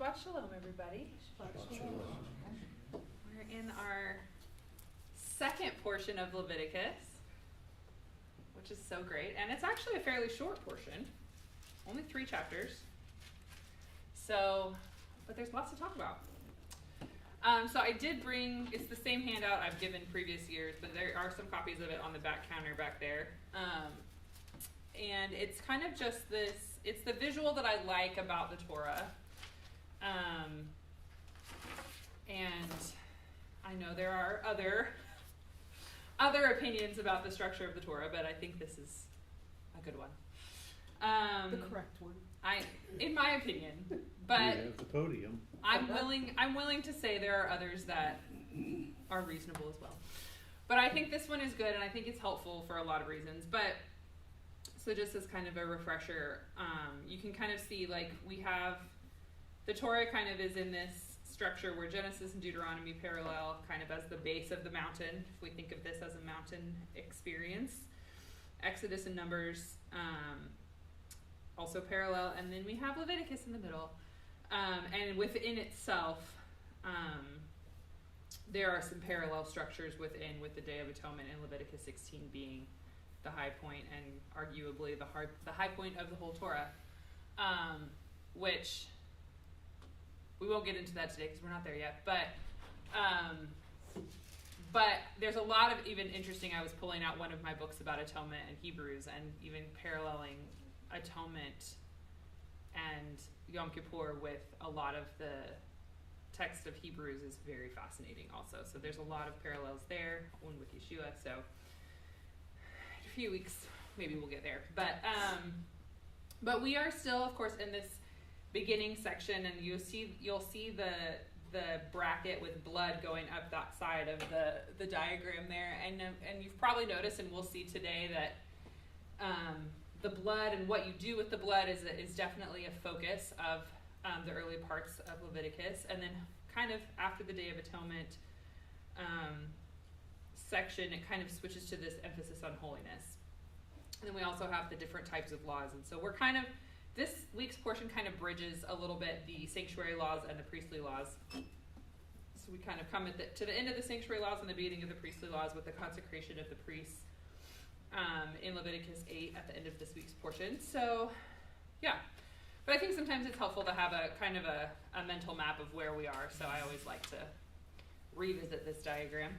Shabbat Shalom, everybody. Shabbat Shalom. We're in our second portion of Leviticus, which is so great. And it's actually a fairly short portion, only 3 chapters. But there's lots to talk about. So I did bring, it's the same handout I've given previous years, but there are some copies of it on the back counter back there. And it's kind of just this, it's the visual that I like about the Torah. And I know there are other opinions about the structure of the Torah, but I think this is a good one. The correct one. In my opinion, but You have the podium. I'm willing to say there are others that are reasonable as well. But I think this one is good, and I think it's helpful for a lot of reasons. But so just as kind of a refresher, you can kind of see, like, we have the Torah kind of is in this structure where Genesis and Deuteronomy parallel kind of as the base of the mountain, if we think of this as a mountain experience. Exodus and Numbers also parallel, and then we have Leviticus in the middle. And within itself, there are some parallel structures with the Day of Atonement and Leviticus 16 being the high point and arguably the high point of the whole Torah, which we won't get into that today because we're not there yet. But there's a lot of even interesting. I was pulling out one of my books about atonement in Hebrews and even paralleling atonement and Yom Kippur with a lot of the text of Hebrews is very fascinating also. So there's a lot of parallels there, one with Yeshua. So in a few weeks, maybe we'll get there. But we are still, of course, in this beginning section, and you'll see the bracket with blood going up that side of the diagram there. And you've probably noticed, and we'll see today, that the blood and what you do with the blood is definitely a focus of the early parts of Leviticus. And then kind of after the Day of Atonement section, it kind of switches to this emphasis on holiness. And then we also have the different types of laws. And so this week's portion kind of bridges a little bit the sanctuary laws and the priestly laws. So we kind of come to the end of the sanctuary laws and the beginning of the priestly laws with the consecration of the priests in Leviticus 8 at the end of this week's portion. So, yeah. But I think sometimes it's helpful to have a kind of a mental map of where we are. So I always like to revisit this diagram.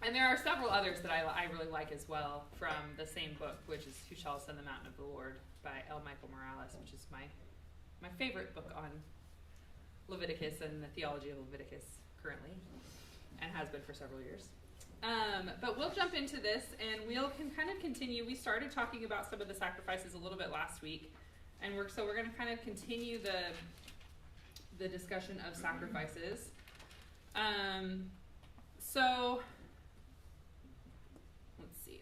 And there are several others that I really like as well from the same book, which is Who Shall Ascend the Mountain of the Lord by L. Michael Morales, which is my favorite book on Leviticus and the theology of Leviticus currently, and has been for several years. But we'll jump into this, and can kind of continue. We started talking about some of the sacrifices a little bit last week, and we're going to kind of continue the discussion of sacrifices. So let's see.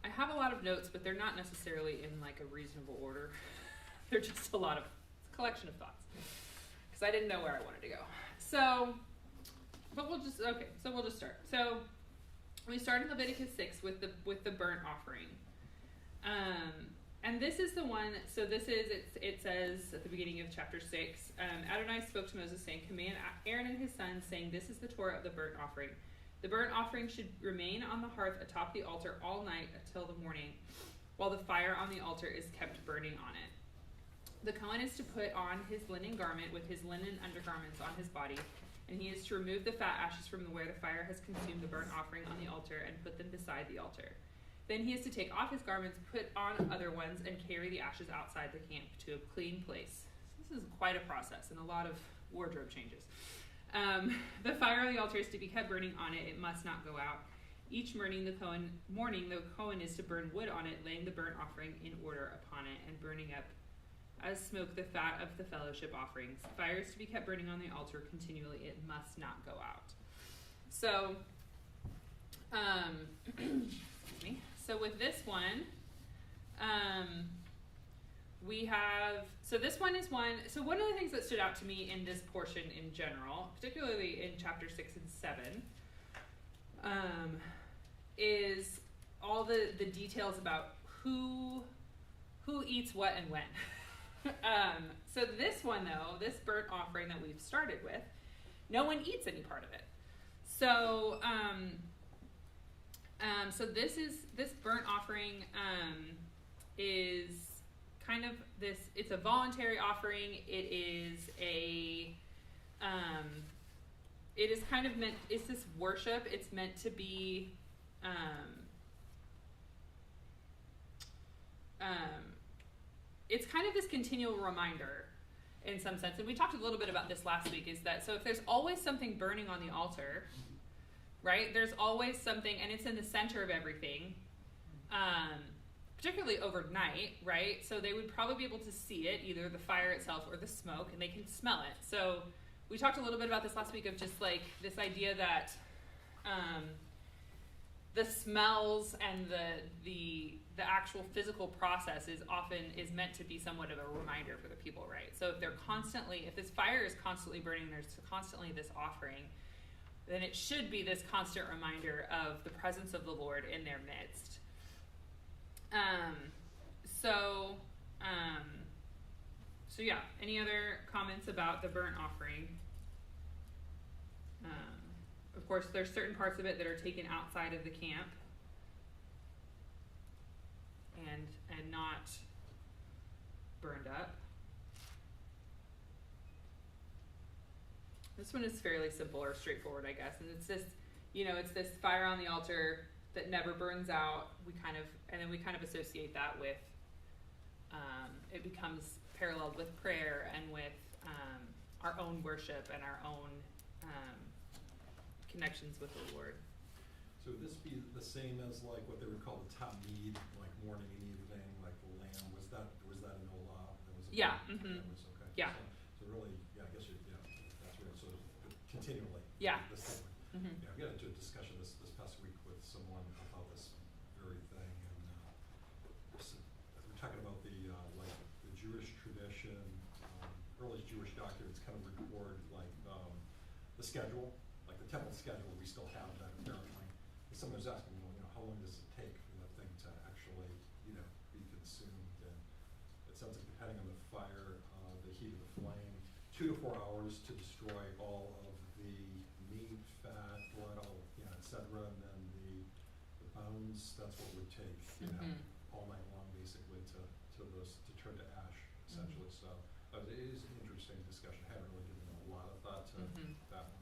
I have a lot of notes, but they're not necessarily in like a reasonable order. They're just a collection of thoughts, because I didn't know where I wanted to go. So we'll just start. So we start in Leviticus 6 with the burnt offering. And this is the one, so it says at the beginning of chapter 6, Adonai spoke to Moses saying, command Aaron and his sons, saying, this is the Torah of the burnt offering. The burnt offering should remain on the hearth atop the altar all night until the morning, while the fire on the altar is kept burning on it. The Kohen is to put on his linen garment with his linen undergarments on his body, and he is to remove the fat ashes from where the fire has consumed the burnt offering on the altar and put them beside the altar. Then he is to take off his garments, put on other ones, and carry the ashes outside the camp to a clean place. This is quite a process and a lot of wardrobe changes. The fire on the altar is to be kept burning on it. It must not go out. Each morning the Kohen is to burn wood on it, laying the burnt offering in order upon it, and burning up as smoke the fat of the fellowship offerings. Fire is to be kept burning on the altar continually. It must not go out. So, excuse me. So with this one, we have, so this one is one, so one of the things that stood out to me in this portion in general, particularly in chapter 6 and 7, is all the details about who eats what and when. So this one, though, this burnt offering that we've started with, no one eats any part of it. So, so this burnt offering is kind of this. It's a voluntary offering. It is kind of meant. It's this worship. It's meant to be. It's kind of this continual reminder in some sense, and we talked a little bit about this last week, is that so if there's always something burning on the altar, right, there's always something, and it's in the center of everything, particularly overnight, right, so they would probably be able to see it, either the fire itself or the smoke, and they can smell it. So we talked a little bit about this last week of just like this idea that the smells and the actual physical process is meant to be somewhat of a reminder for the people, right? So if this fire is constantly burning, there's constantly this offering, then it should be this constant reminder of the presence of the Lord in their midst. So yeah, any other comments about the burnt offering? Of course, there's certain parts of it that are taken outside of the camp and not burned up. This one is fairly simple or straightforward, I guess, and it's this fire on the altar that never burns out. We kind of associate that with it becomes paralleled with prayer and with our own worship and our own connections with the Lord. So would this be the same as like what they would call the tamid, like morning and evening, like the lamb? Was that an olah? Yeah. Mm-hmm. That was okay. Yeah. So really, yeah, I guess that's right. So continually. Yeah. This thing. Mm-hmm. Yeah, we got into a discussion this past week with someone about this very thing, and we're talking about the Jewish tradition, early Jewish documents kind of record like the schedule. Temple schedule, we still have that apparently. And someone was asking, how long does it take for the thing to actually, be consumed? And it sounds like depending on the fire, the heat of the flame, 2 to 4 hours to destroy all of the meat, fat, blood, et cetera. And then the bones, that's what would take, all night long basically to turn to ash, essentially. So it is an interesting discussion. I haven't really given a lot of thought to that one.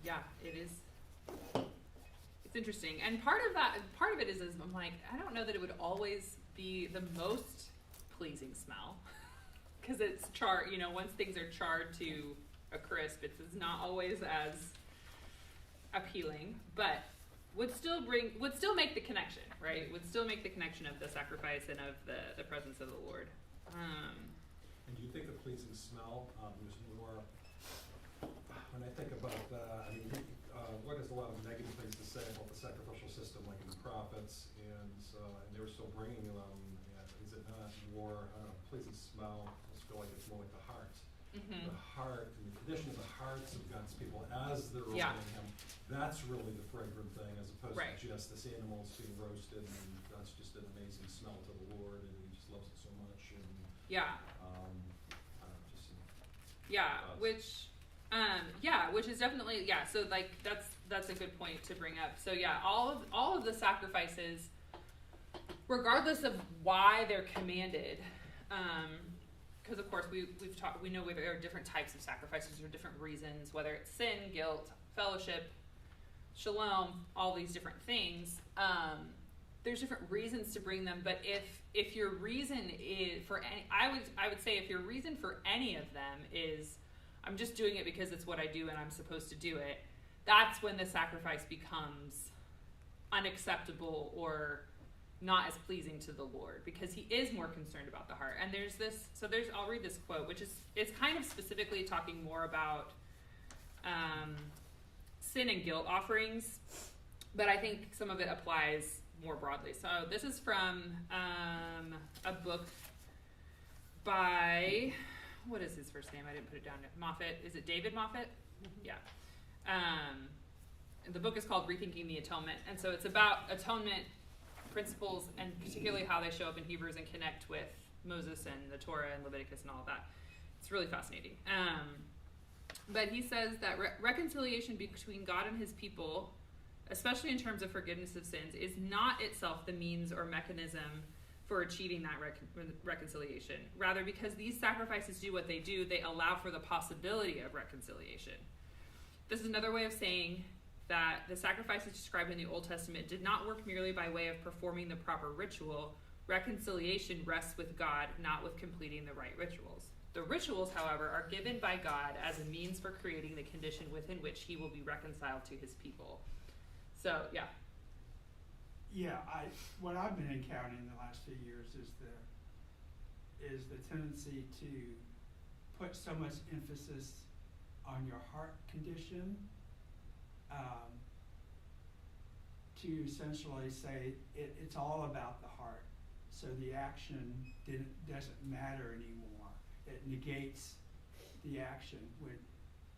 Yeah, it is. It's interesting, and part of it is I'm like, I don't know that it would always be the most pleasing smell, because it's charred. Once things are charred to a crisp, it's not always as appealing, but would still make the connection, right? Would still make the connection of the sacrifice and of the presence of the Lord. And do you think the pleasing smell was more? When I think about that, what is a lot of negative things to say about the sacrificial system, like in the prophets, and they were still bringing them. Is it not more pleasing smell? I just feel like it's more like the heart. Mm-hmm. The heart, and the condition of the hearts of God's people as they're obeying Him. That's really the fragrant thing, as opposed to just this animal's being roasted, and that's just an amazing smell to the Lord, and He just loves it so much. And which is definitely so like that's a good point to bring up. So all of the sacrifices, regardless of why they're commanded, because of course we know whether there are different types of sacrifices or different reasons, whether it's sin, guilt, fellowship, shalom, all these different things. There's different reasons to bring them, but if your reason is for any, I would say if your reason for any of them is I'm just doing it because it's what I do and I'm supposed to do it, that's when the sacrifice becomes unacceptable or not as pleasing to the Lord, because He is more concerned about the heart. And I'll read this quote, which it's kind of specifically talking more about sin and guilt offerings, but I think some of it applies more broadly. So this is from a book by, what is his first name? I didn't put it down. Moffat. Is it David Moffat? Mm-hmm. Yeah. The book is called Rethinking the Atonement. And so it's about atonement principles, and particularly how they show up in Hebrews and connect with Moses and the Torah and Leviticus and all of that. It's really fascinating. But he says that reconciliation between God and his people, especially in terms of forgiveness of sins, is not itself the means or mechanism for achieving that reconciliation. Rather, because these sacrifices do what they do, they allow for the possibility of reconciliation. This is another way of saying that the sacrifices described in the Old Testament did not work merely by way of performing the proper ritual. Reconciliation rests with God, not with completing the right rituals. The rituals, however, are given by God as a means for creating the condition within which he will be reconciled to his people. So, yeah. Yeah, what I've been encountering the last few years is the tendency to put so much emphasis on your heart condition, to essentially say it's all about the heart. So the action doesn't matter anymore. It negates the action. When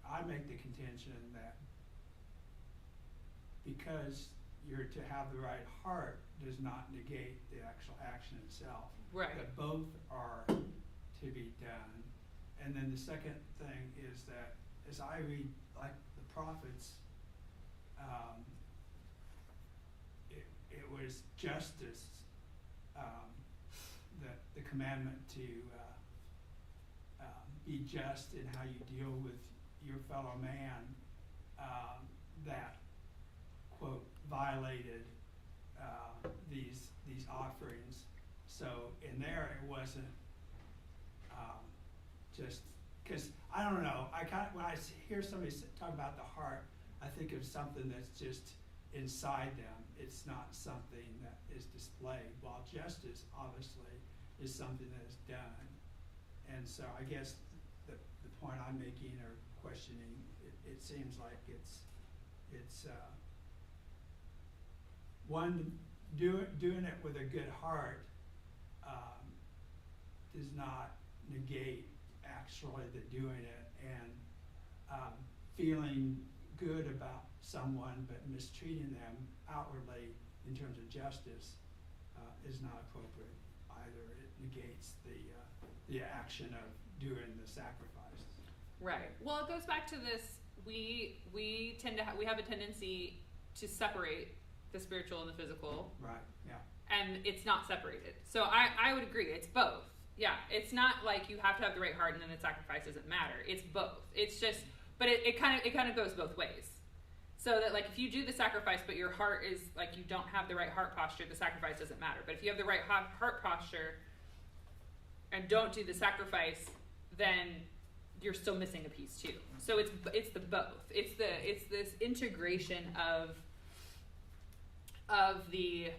I make the contention that because you're to have the right heart does not negate the actual action itself. Right. That both are to be done. And then the second thing is that as I read like the prophets, it was justice, the commandment to be just in how you deal with your fellow man, that quote violated these offerings. So in there it wasn't just because I don't know. When I hear somebody talk about the heart, I think of something that's just inside them. It's not something that is displayed. While justice obviously is something that is done. And so I guess the point I'm making or questioning, it seems like it's one doing it with a good heart does not negate actually the doing it, and feeling good about someone but mistreating them outwardly in terms of justice is not appropriate either. It negates the action of doing the sacrifice. Right. Well, it goes back to this. We tend to we have a tendency to separate the spiritual and the physical. Right. Yeah. And it's not separated. So I would agree. It's both. Yeah. It's not like you have to have the right heart and then the sacrifice doesn't matter. It's both. It's just, but it kind of goes both ways. So that like if you do the sacrifice but your heart is like you don't have the right heart posture, the sacrifice doesn't matter. But if you have the right heart posture and don't do the sacrifice, then you're still missing a piece too. So it's the both. It's this integration of the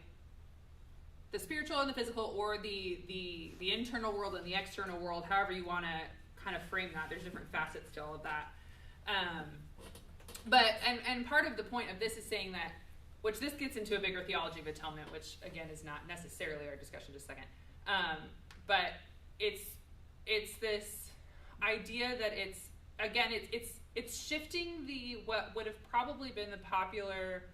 spiritual and the physical, or the internal world and the external world, however you want to kind of frame that. There's different facets to all of that. But part of the point of this is saying that, which this gets into a bigger theology of atonement, which again is not necessarily our discussion just a second. But it's this idea that it's shifting what would have probably been the popular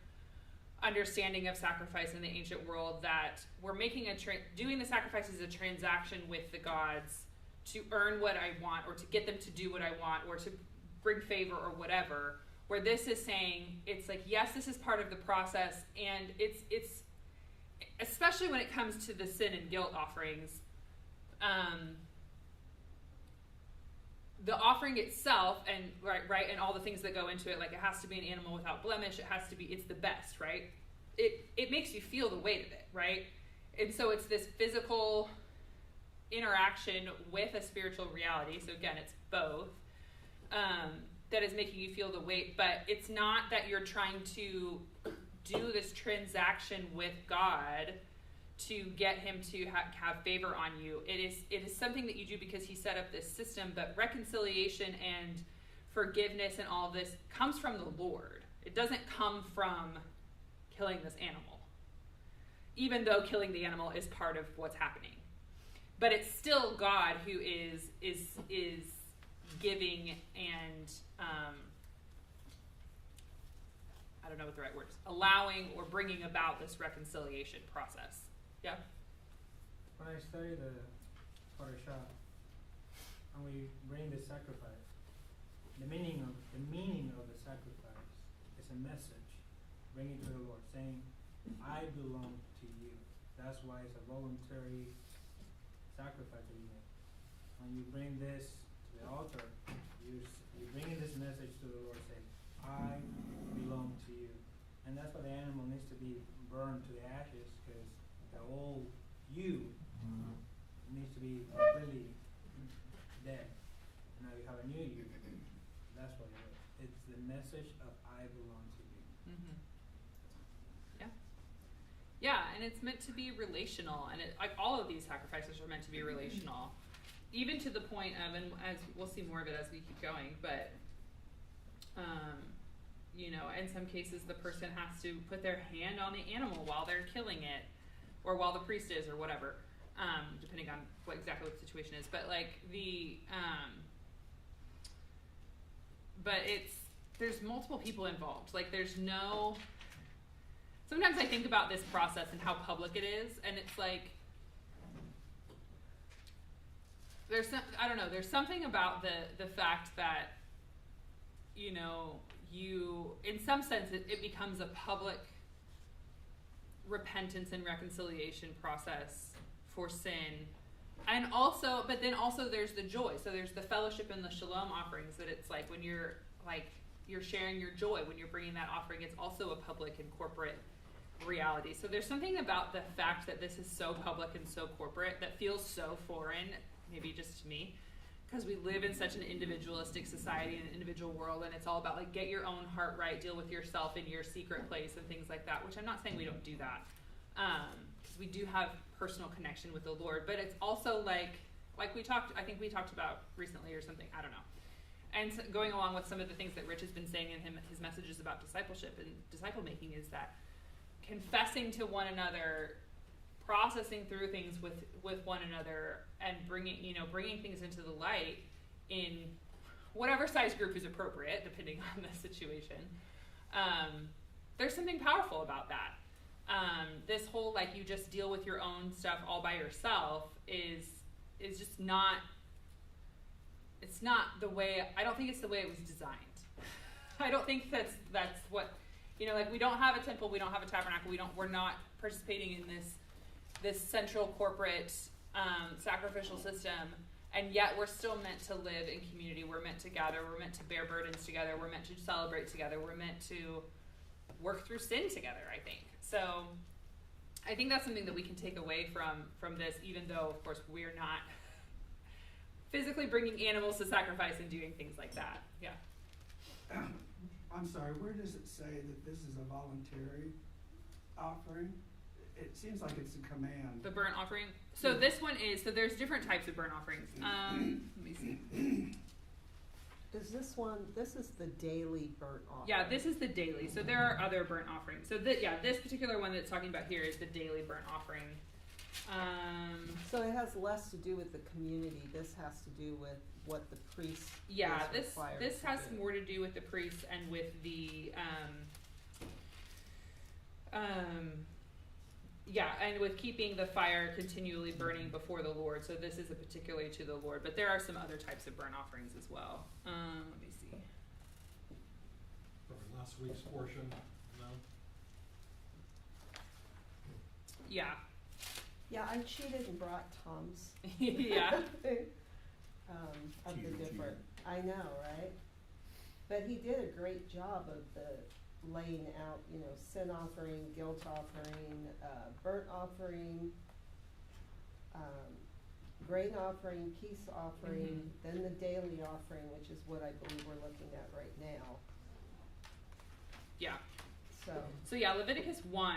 understanding of sacrifice in the ancient world, that we're making doing the sacrifice is a transaction with the gods to earn what I want, or to get them to do what I want, or to bring favor or whatever. Where this is saying, it's like, yes, this is part of the process, and it's especially when it comes to the sin and guilt offerings, the offering itself, and right, and all the things that go into it, like it has to be an animal without blemish, it's the best, right? It makes you feel the weight of it, right? And so it's this physical interaction with a spiritual reality. So again, it's both. That is making you feel the weight, but it's not that you're trying to do this transaction with God to get him to have favor on you. It is something that you do because he set up this system, but reconciliation and forgiveness and all of this comes from the Lord. It doesn't come from killing this animal, even though killing the animal is part of what's happening. But it's still God who is giving and I don't know what the right word is, allowing or bringing about this reconciliation process. Yeah? When I study the Torah and we bring the sacrifice, the meaning of the sacrifice is a message, bringing to the Lord, saying, I belong to you. That's why it's a voluntary sacrifice that you make. When you bring this to the altar, you're bringing this message to the Lord, saying, I belong to you. And that's why the animal needs to be burned to the ashes, because the old you needs to be completely dead. And now you have a new you. That's what it is. It's the message of I belong to you. Mm-hmm. Yeah. Yeah, and it's meant to be relational, and like all of these sacrifices are meant to be relational, even to the point of, and as we'll see more of it as we keep going, but you know, in some cases the person has to put their hand on the animal while they're killing it, or while the priest is, or whatever, depending on exactly what the situation is. But like but there's multiple people involved. Like sometimes I think about this process and how public it is, and it's like, there's something about the fact that, you know, in some sense, it becomes a public repentance and reconciliation process for sin. And also, but then also there's the joy. So there's the fellowship and the shalom offerings, that it's like when you're sharing your joy, when you're bringing that offering, it's also a public and corporate reality. So there's something about the fact that this is so public and so corporate that feels so foreign, maybe just to me, because we live in such an individualistic society and an individual world, and it's all about like, get your own heart right, deal with yourself in your secret place and things like that, which I'm not saying we don't do that, because we do have personal connection with the Lord, but it's also like I think we talked about recently or something, I don't know. And so going along with some of the things that Rich has been saying in his messages about discipleship and disciple making, is that confessing to one another, processing through things with one another, and bringing things into the light in whatever size group is appropriate, depending on the situation. There's something powerful about that. This whole, like, you just deal with your own stuff all by yourself is just not, it's not the way, I don't think it's the way it was designed. I don't think that's what, you know, like, we don't have a temple, we don't have a tabernacle, we're not participating in this central corporate sacrificial system, and yet we're still meant to live in community. We're meant to gather, we're meant to bear burdens together, we're meant to celebrate together, we're meant to work through sin together, I think. So I think that's something that we can take away from this, even though, of course, we're not physically bringing animals to sacrifice and doing things like that. Yeah. I'm sorry, where does it say that this is a voluntary offering? It seems like it's a command. The burnt offering? So this one is, so there's different types of burnt offerings. Let me see. This is the daily burnt offering. Yeah, this is the daily. So there are other burnt offerings. So this particular one that's talking about here is the daily burnt offering. So it has less to do with the community. This has to do with what the priest this is has more to do with the priests and with the and with keeping the fire continually burning before the Lord. So this is a particularly to the Lord, but there are some other types of burnt offerings as well. Let me see. For last week's portion, no? Yeah. Yeah, I cheated and brought Tom's. Yeah. Of the different. I know, right? But he did a great job of the laying out, you know, sin offering, guilt offering, burnt offering, grain offering, peace offering, then the daily offering, which is what I believe we're looking at right now. Yeah. So yeah, Leviticus 1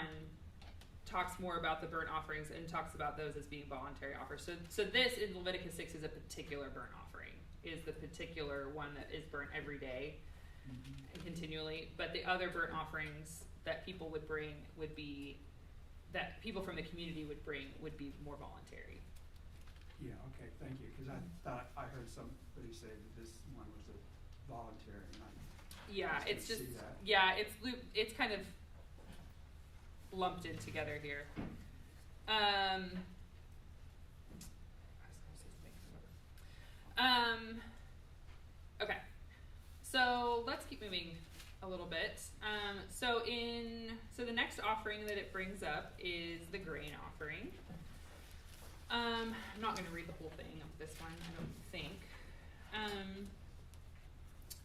talks more about the burnt offerings and talks about those as being voluntary offers. So this in Leviticus 6 is a particular burnt offering, is the particular one that is burnt every day and continually. But the other burnt offerings that people would bring that people from the community would bring would be more voluntary. Yeah, okay, thank you, because I thought I heard somebody say that this one was a voluntary, and Yeah, I it's can just see that. it's kind of lumped in together here. Okay, so let's keep moving a little bit. So the next offering that it brings up is the grain offering. I'm not going to read the whole thing of this one, I don't think.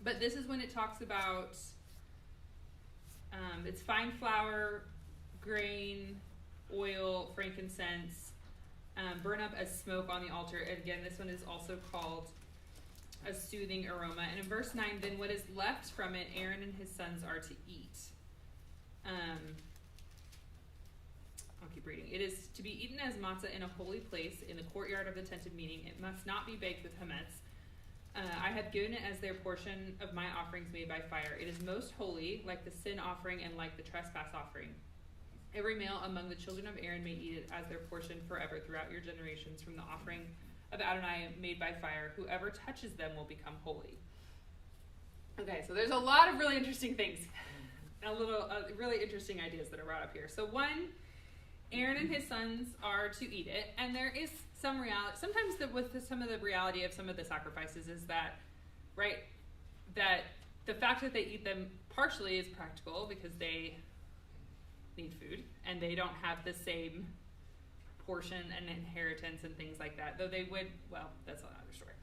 But this is when it talks about it's fine flour, grain, oil, frankincense, burn up as smoke on the altar. And again, this one is also called a soothing aroma. And in verse 9, then what is left from it, Aaron and his sons are to eat. I'll keep reading. It is to be eaten as matzah in a holy place in the courtyard of the tent of meeting. It must not be baked with hametz. I have given it as their portion of my offerings made by fire. It is most holy, like the sin offering and like the trespass offering. Every male among the children of Aaron may eat it as their portion forever throughout your generations from the offering of Adonai made by fire. Whoever touches them will become holy. Okay, so there's a lot of really interesting things, really interesting ideas that are brought up here. So one, Aaron and his sons are to eat it, and there is some reality. Sometimes some of the reality of some of the sacrifices is that, right, that the fact that they eat them partially is practical because they need food and they don't have the same portion and inheritance and things like that. Though they would, well, that's another story.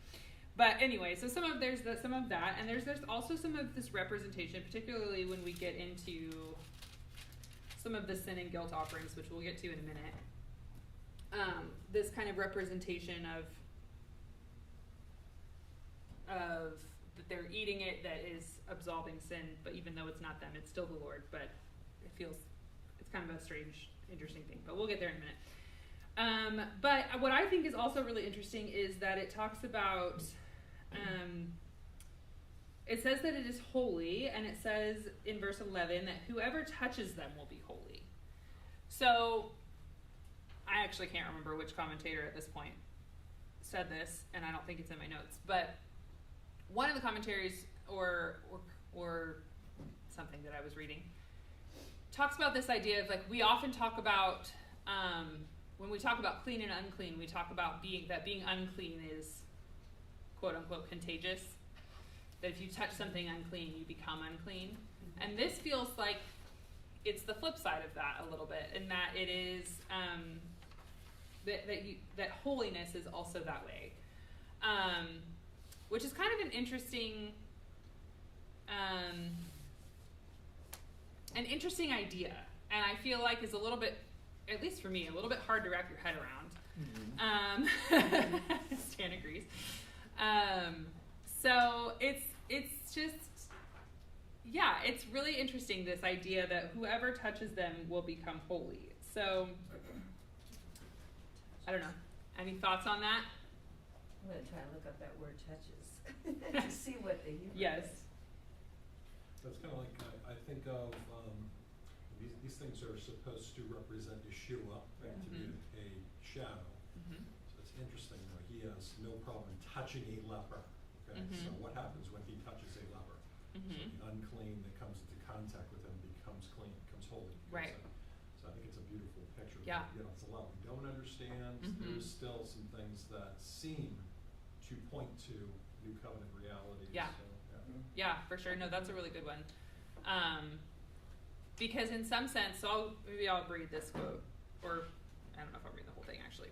But anyway, so some of that, and there's also some of this representation, particularly when we get into some of the sin and guilt offerings, which we'll get to in a minute. This kind of representation of that they're eating it, that is absolving sin, but even though it's not them, it's still the Lord. But it's kind of a strange, interesting thing. But we'll get there in a minute. But what I think is also really interesting is that it talks about, it says that it is holy, and it says in verse 11 that whoever touches them will be holy. So I actually can't remember which commentator at this point said this, and I don't think it's in my notes, but one of the commentaries or something that I was reading talks about this idea of, like, we often talk about when we talk about clean and unclean, we talk about being unclean is quote unquote contagious. That if you touch something unclean, you become unclean. And this feels like it's the flip side of that a little bit, in that it is that holiness is also that way, which is kind of an interesting idea, and I feel like is a little bit, at least for me, a little bit hard to wrap your head around. Stan agrees. So it's just, yeah, it's really interesting, this idea that whoever touches them will become holy. So, I don't know. Any thoughts on that? I'm going to try and look up that word touches to see what the Hebrew Yes. is. That's kind of like, I think of, these things are supposed to represent Yeshua, right, to be a shadow. Mm-hmm. So it's interesting, he has no problem touching a leper. Okay, so what happens when he touches a leper? So the unclean that comes into contact with him becomes clean, becomes holy. Right. So I think it's a beautiful picture. Yeah. It's a lot we don't understand. There's still some things that seem to point to new covenant realities. Yeah. So, Yeah, for sure. No, that's a really good one. Because in some sense, maybe I'll read this quote, or I don't know if I'll read the whole thing actually.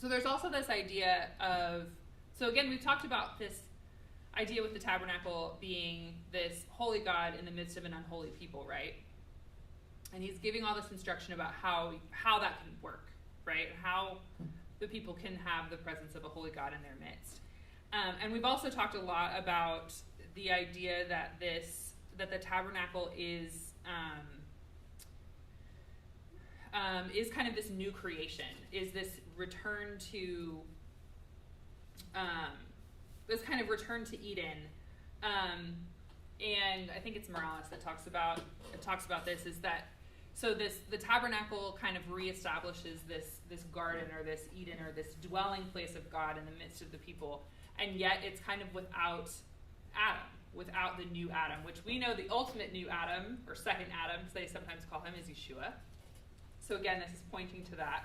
So there's also this idea of, so again, we've talked about this idea with the tabernacle being this holy God in the midst of an unholy people, right? And he's giving all this instruction about how that can work, right? How the people can have the presence of a holy God in their midst. And we've also talked a lot about the idea that the tabernacle is kind of this new creation, is this return to this kind of return to Eden. And I think it's Morales that talks about this, is that the tabernacle kind of reestablishes this garden, or this Eden, or this dwelling place of God in the midst of the people, and yet it's kind of without Adam, without the new Adam, which we know the ultimate new Adam, or second Adam, as they sometimes call him, is Yeshua. So again, this is pointing to that.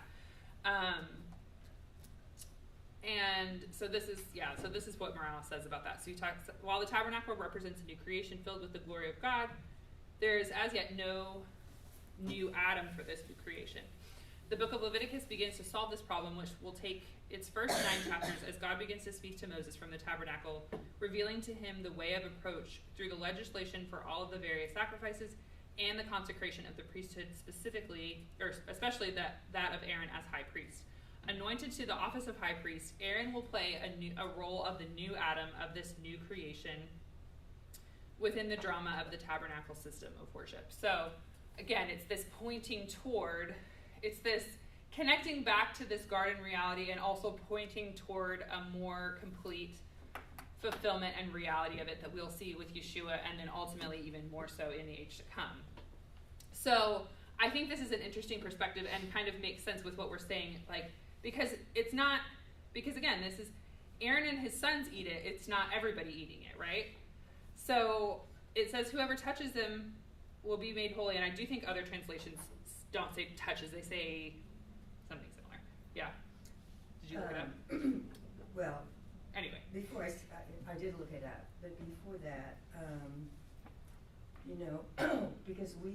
And so this is what Morales says about that. So he talks, while the tabernacle represents a new creation filled with the glory of God, there is as yet no new Adam for this new creation. The book of Leviticus begins to solve this problem, which will take its first 9 chapters as God begins to speak to Moses from the tabernacle, revealing to him the way of approach through the legislation for all of the various sacrifices and the consecration of the priesthood, especially that of Aaron as high priest. Anointed to the office of high priest, Aaron will play a role of the new Adam of this new creation within the drama of the tabernacle system of worship. So again, it's this pointing toward, it's this connecting back to this garden reality and also pointing toward a more complete fulfillment and reality of it that we'll see with Yeshua, and then ultimately even more so in the age to come. So I think this is an interesting perspective and kind of makes sense with what we're saying, because again, this is Aaron and his sons eat it, it's not everybody eating it, right? So it says whoever touches them will be made holy, and I do think other translations don't say touches, they say something similar. Yeah. Did you look it up? Well, anyway. Before I did look it up, but before that, because we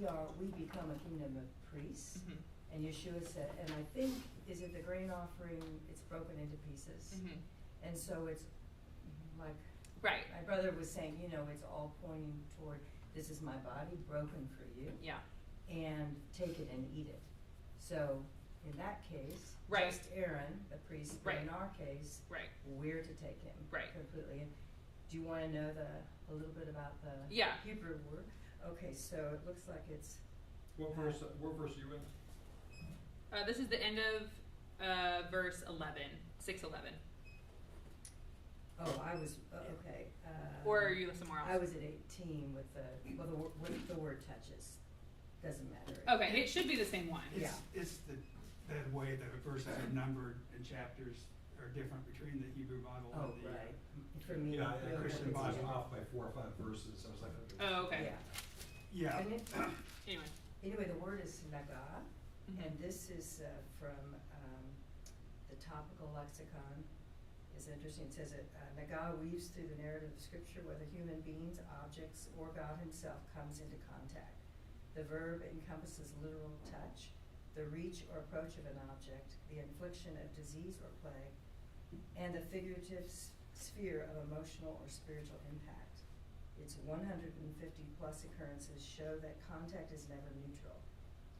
become a kingdom of priests, Mm-hmm. and Yeshua said, and I think, is it the grain offering, it's broken into pieces, Mm-hmm. and so it's like, Right. my brother was saying, it's all pointing toward, this is my body broken for you, Yeah. and take it and eat it. So, in that case, Right. just Aaron, the priest, but in Right. our case, Right. we're to take him Right. completely. And do you want to know a little bit about the Yeah. Hebrew word? Okay, so it looks like it's What verse are you in? This is the end of verse 11, 6:11. I was okay. Or are you somewhere else? I was at 18 with the word touches. Doesn't matter. Okay, it should be the same one. It's the way that the verses are numbered and chapters are different between the Hebrew Bible Oh, and the right. For me, Yeah, the other Christian one is I was Bible. off by 4 or 5 verses. I was like, Oh, okay. Yeah. Yeah. And Anyway. anyway, the word is nagah, Mhm. and this is from the Topical Lexicon. It's interesting. It says nagah weaves through the narrative of Scripture, whether human beings, objects, or God Himself comes into contact. The verb encompasses literal touch, the reach or approach of an object, the infliction of disease or plague, and the figurative sphere of emotional or spiritual impact. Its 150 plus occurrences show that contact is never neutral.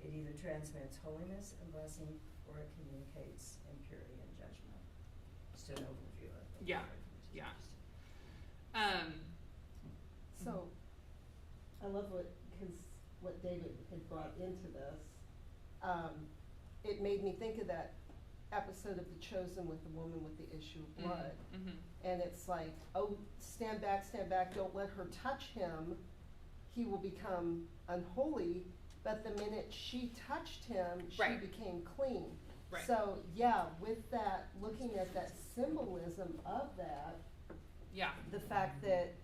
It either transmits holiness and blessing, or it communicates impurity and judgment. Just an overview of the Yeah, word, which is yeah. interesting. So, I love what David had brought into this. It made me think of that episode of The Chosen with the woman with the issue of blood. Mm-hmm. And it's like, oh, stand back, don't let her touch him. He will become unholy. But the minute she touched him, she Right. became clean. Right. So, yeah, with that, looking at that symbolism of that, Yeah. the fact that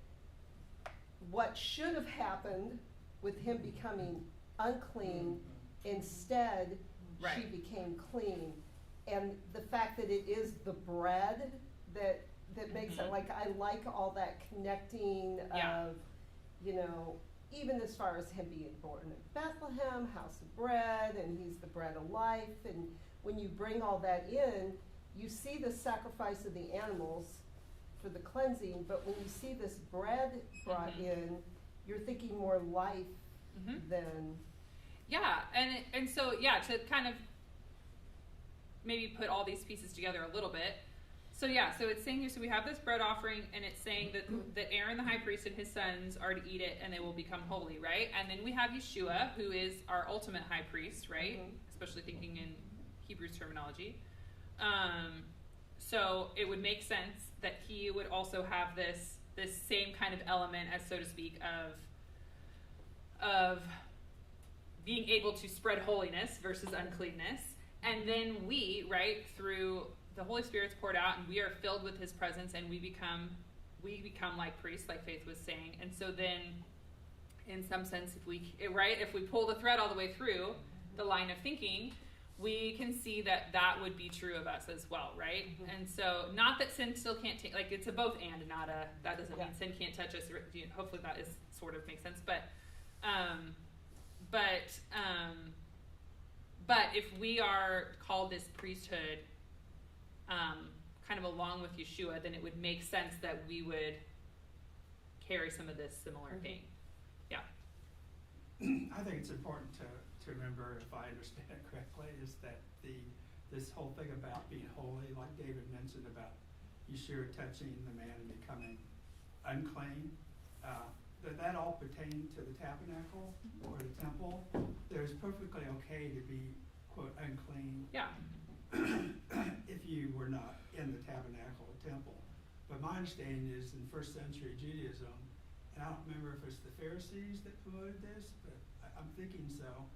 what should have happened with him becoming unclean, instead she Right. became clean. And the fact that it is the bread that makes Mhm. it, like, I like all that connecting Yeah. of, even as far as him being born in Bethlehem, house of bread, and he's the bread of life. And when you bring all that in, you see the sacrifice of the animals for the cleansing, but when you see this bread brought Mhm. in, you're thinking more life Mm-hmm. than, Yeah, and so to kind of maybe put all these pieces together a little bit. So it's saying here, so we have this bread offering, and it's saying that Aaron the high priest and his sons are to eat it, and they will become holy, right? And then we have Yeshua, who is our ultimate high priest, right? Mhm. Especially thinking in Hebrews terminology. So it would make sense that he would also have this same kind of element, as so to speak, of being able to spread holiness versus uncleanness. And then we, right, through the Holy Spirit's poured out, and we are filled with His presence, and we become we become like priests, like Faith was saying. And so then, in some sense, if we pull the thread all the way through the line of thinking, we can see that that would be true of us as well, right? Mhm. And so, not that sin still can't take, like it's a both and, not a, that doesn't mean sin can't touch us. Hopefully that is sort of makes sense. But if we are called this priesthood, kind of along with Yeshua, then it would make sense that we would carry some of this similar thing. Yeah. I think it's important to remember, if I understand it correctly, is that this whole thing about being holy, like David mentioned about Yeshua touching the man and becoming unclean, that all pertained to the tabernacle or the temple. There's perfectly okay to be, quote, unclean. Yeah. If you were not in the tabernacle or temple. But my understanding is in first century Judaism, and I don't remember if it's the Pharisees that promoted this, but I'm thinking so,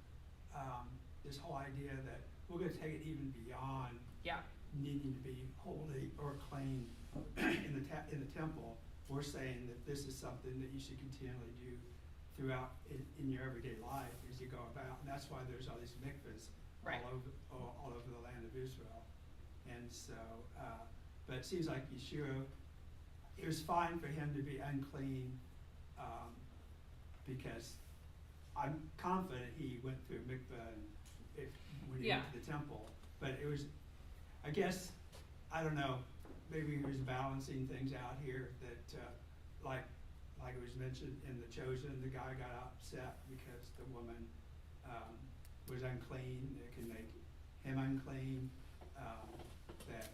this whole idea that we're going to take it even beyond needing to be holy or clean in the temple. We're saying that this is something that you should continually do throughout in your everyday life as you go about. And that's why there's all these mikvahs all over the land of Israel. And so, but it seems like Yeshua, it was fine for him to be unclean because I'm confident he went through mikvah when he went to the temple. But it was, I guess, I don't know, maybe he was balancing things out here that, like it was mentioned in The Chosen, the guy got upset because the woman was unclean. It can make him unclean. That,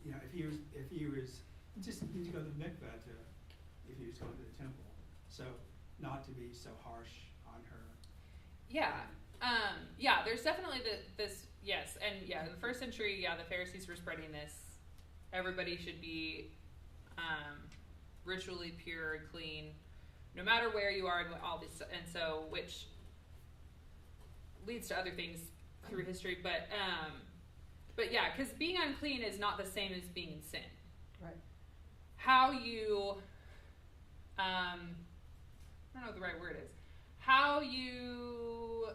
if he was, he just need to go to the mikveh if he was going to the temple. So not to be so harsh on her. Yeah. There's definitely this, yes. And in the first century, the Pharisees were spreading this. Everybody should be ritually pure and clean, no matter where you are, and all this, and so which leads to other things through history. But because being unclean is not the same as being in sin. Right. How you, I don't know what the right word is. How you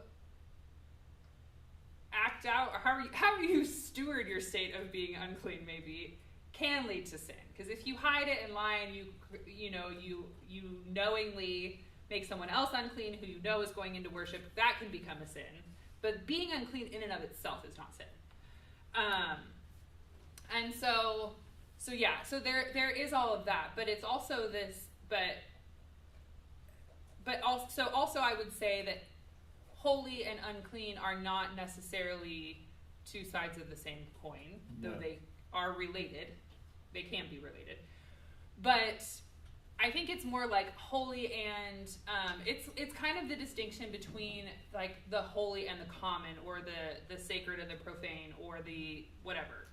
act out, or how you steward your state of being unclean, maybe, can lead to sin. Because if you hide it and lie and you knowingly make someone else unclean who you know is going into worship, that can become a sin. But being unclean in and of itself is not sin. And so there is all of that, but it's also this, but also I would say that holy and unclean are not necessarily two sides of the same coin, though they are related. They can be related. But I think it's more like holy and it's kind of the distinction between like the holy and the common, or the sacred and the profane, or the whatever.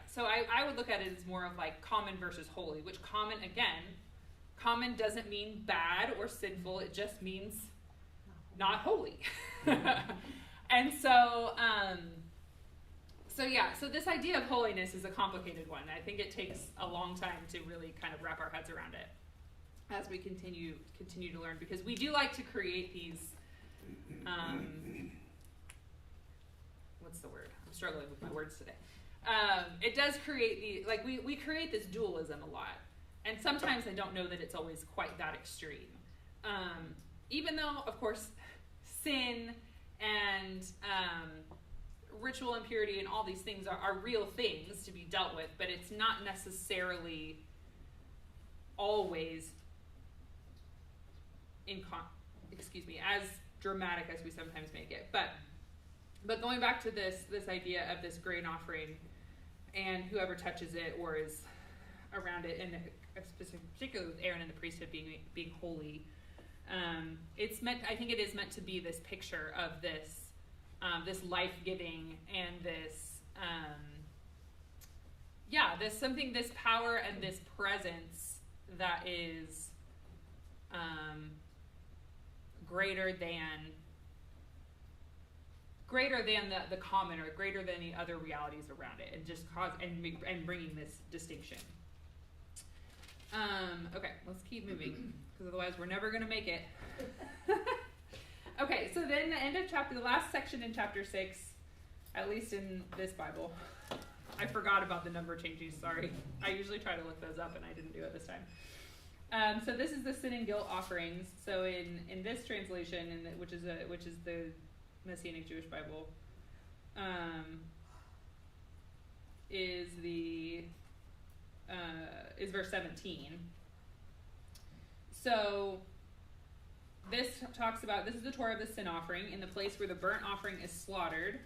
So I would look at it as more of like common versus holy, which common doesn't mean bad or sinful. It just means not holy. And so this idea of holiness is a complicated one. I think it takes a long time to really kind of wrap our heads around it as we continue to learn, because we do like to create these, what's the word? I'm struggling with my words today. It does create we create this dualism a lot. And sometimes I don't know that it's always quite that extreme. Even though, of course, sin and ritual impurity and all these things are real things to be dealt with, but it's not necessarily always as dramatic as we sometimes make it. But going back to this idea of this grain offering, and whoever touches it or is around it, and particularly with Aaron and the priesthood being holy, it's meant. I think it is meant to be this picture of this life-giving and this power and this presence that is greater than the common, or greater than the other realities around it, and just and bringing this distinction. Okay, let's keep moving, because otherwise we're never going to make it. Okay, so then the last section in chapter 6, at least in this Bible, I forgot about the number changes, sorry. I usually try to look those up, and I didn't do it this time. So this is the sin and guilt offerings. So in this translation, which is the Messianic Jewish Bible, is verse 17. So this talks about, this is the Torah of the sin offering. In the place where the burnt offering is slaughtered,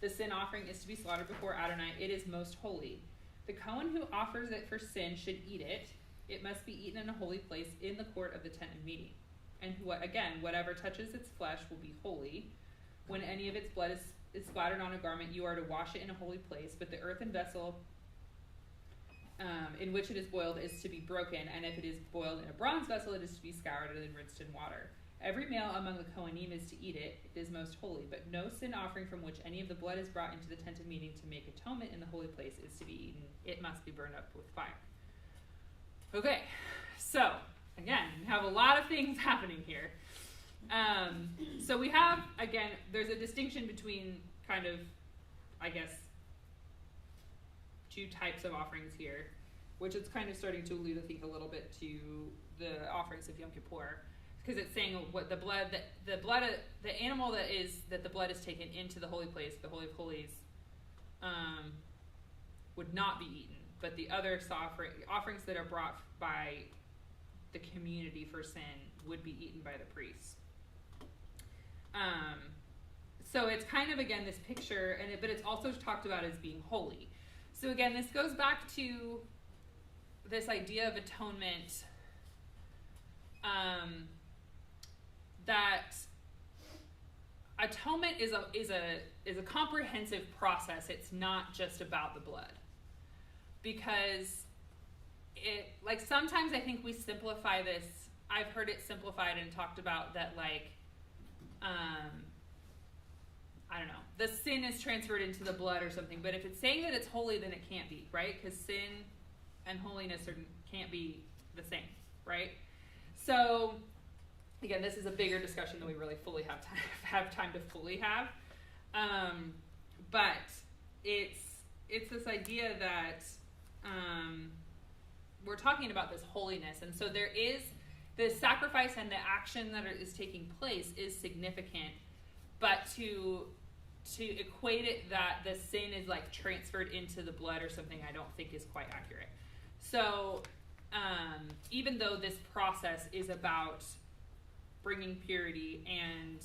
the sin offering is to be slaughtered before Adonai. It is most holy. The Kohen who offers it for sin should eat it. It must be eaten in a holy place in the court of the tent of meeting. And whatever touches its flesh will be holy. When any of its blood is splattered on a garment, you are to wash it in a holy place. But the earthen vessel in which it is boiled is to be broken. And if it is boiled in a bronze vessel, it is to be scoured and then rinsed in water. Every male among the Kohanim is to eat it. It is most holy. But no sin offering from which any of the blood is brought into the tent of meeting to make atonement in the holy place is to be eaten. It must be burned up with fire. Okay, so again, we have a lot of things happening here. So we have, again, there's a distinction between kind of, I guess, two types of offerings here, which is kind of starting to allude, I think, a little bit to the offerings of Yom Kippur, because it's saying what the animal that the blood is taken into the holy place, the Holy of Holies, would not be eaten. But the other offerings that are brought by the community for sin would be eaten by the priests. So it's kind of, again, this picture, but it's also talked about as being holy. So again, this goes back to this idea of atonement, that atonement is a comprehensive process. It's not just about the blood. Because sometimes I think we simplify this. I've heard it simplified and talked about that, I don't know, the sin is transferred into the blood or something. But if it's saying that it's holy, then it can't be, right? Because sin and holiness can't be the same, right? So, again, this is a bigger discussion than we really fully have time to fully have. But it's this idea that we're talking about this holiness, and so there is the sacrifice and the action that is taking place is significant, but to equate it that the sin is transferred into the blood or something, I don't think is quite accurate. So even though this process is about bringing purity and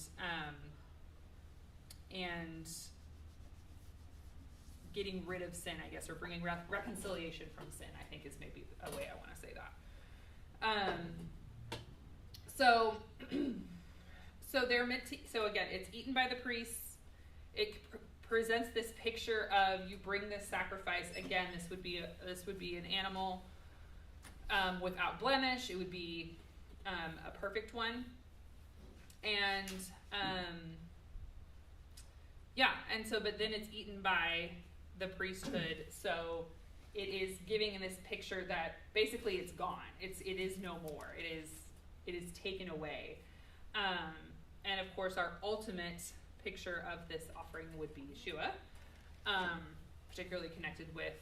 getting rid of sin, I guess, or bringing reconciliation from sin, I think is maybe a way I want to say that. So they're meant to. So again, it's eaten by the priests. It presents this picture of you bring this sacrifice. Again, this would be an animal without blemish. It would be a perfect one, and but then it's eaten by the priesthood. So it is giving this picture that basically it's gone. It is no more. It is taken away. And of course, our ultimate picture of this offering would be Yeshua, particularly connected with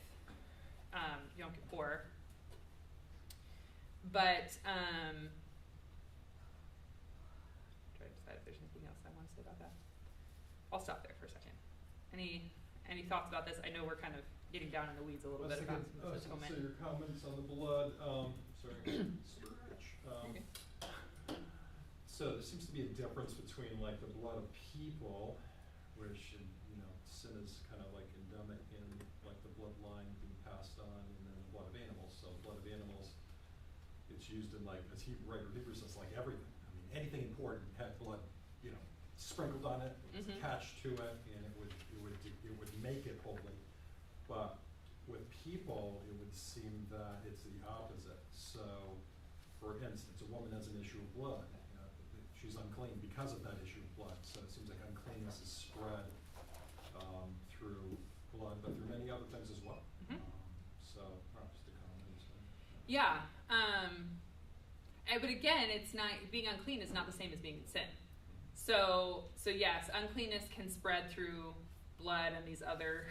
Yom Kippur. But try to decide if there's anything else I want to say about that. I'll stop there for a second. Any thoughts about this? I know we're kind of getting down in the weeds a little bit about atonement. So your comments on the blood. Stretch. So there seems to be a difference between the blood of people, which sin is kind of endemic in the bloodline being passed on, and then the blood of animals. So blood of animals, it's used in as writer Hebrews says, everything. I mean, anything important had blood, sprinkled on it, it was attached to it, and it would make it holy. But with people, it would seem that it's the opposite. So, for instance, a woman has an issue of blood. She's unclean because of that issue of blood. So it seems like uncleanness is spread through blood, but through many other things as well. Mm-hmm. So, just a comment. Yeah. But again, it's not, being unclean is not the same as being in sin. So yes, uncleanness can spread through blood and these other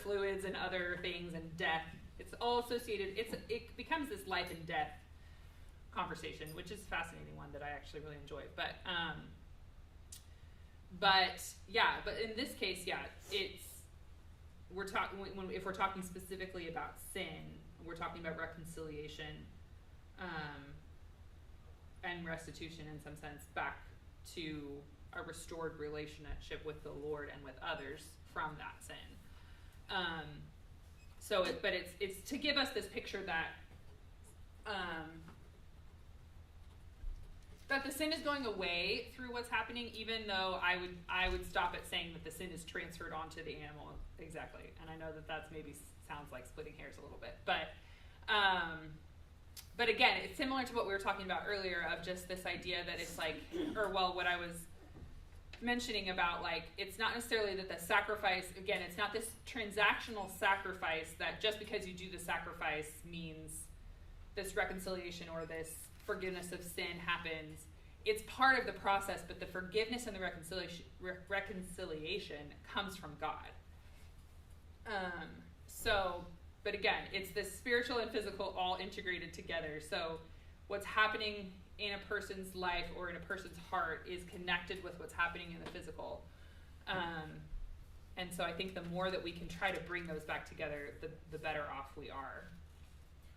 fluids and other things and death. It's all associated. It becomes this life and death conversation, which is a fascinating one that I actually really enjoy. But in this case, we're talking if we're talking specifically about sin, we're talking about reconciliation and restitution in some sense back to a restored relationship with the Lord and with others from that sin. But it's to give us this picture that that the sin is going away through what's happening, even though I would stop at saying that the sin is transferred onto the animal exactly. And I know that that's maybe sounds like splitting hairs a little bit, but again, it's similar to what we were talking about earlier of just this idea that it's like, what I was mentioning about, like, it's not necessarily that the sacrifice, again, it's not this transactional sacrifice that just because you do the sacrifice means this reconciliation or this forgiveness of sin happens. It's part of the process, but the forgiveness and the reconciliation comes from God. But again, it's this spiritual and physical all integrated together. So what's happening in a person's life or in a person's heart is connected with what's happening in the physical. And so I think the more that we can try to bring those back together, the better off we are.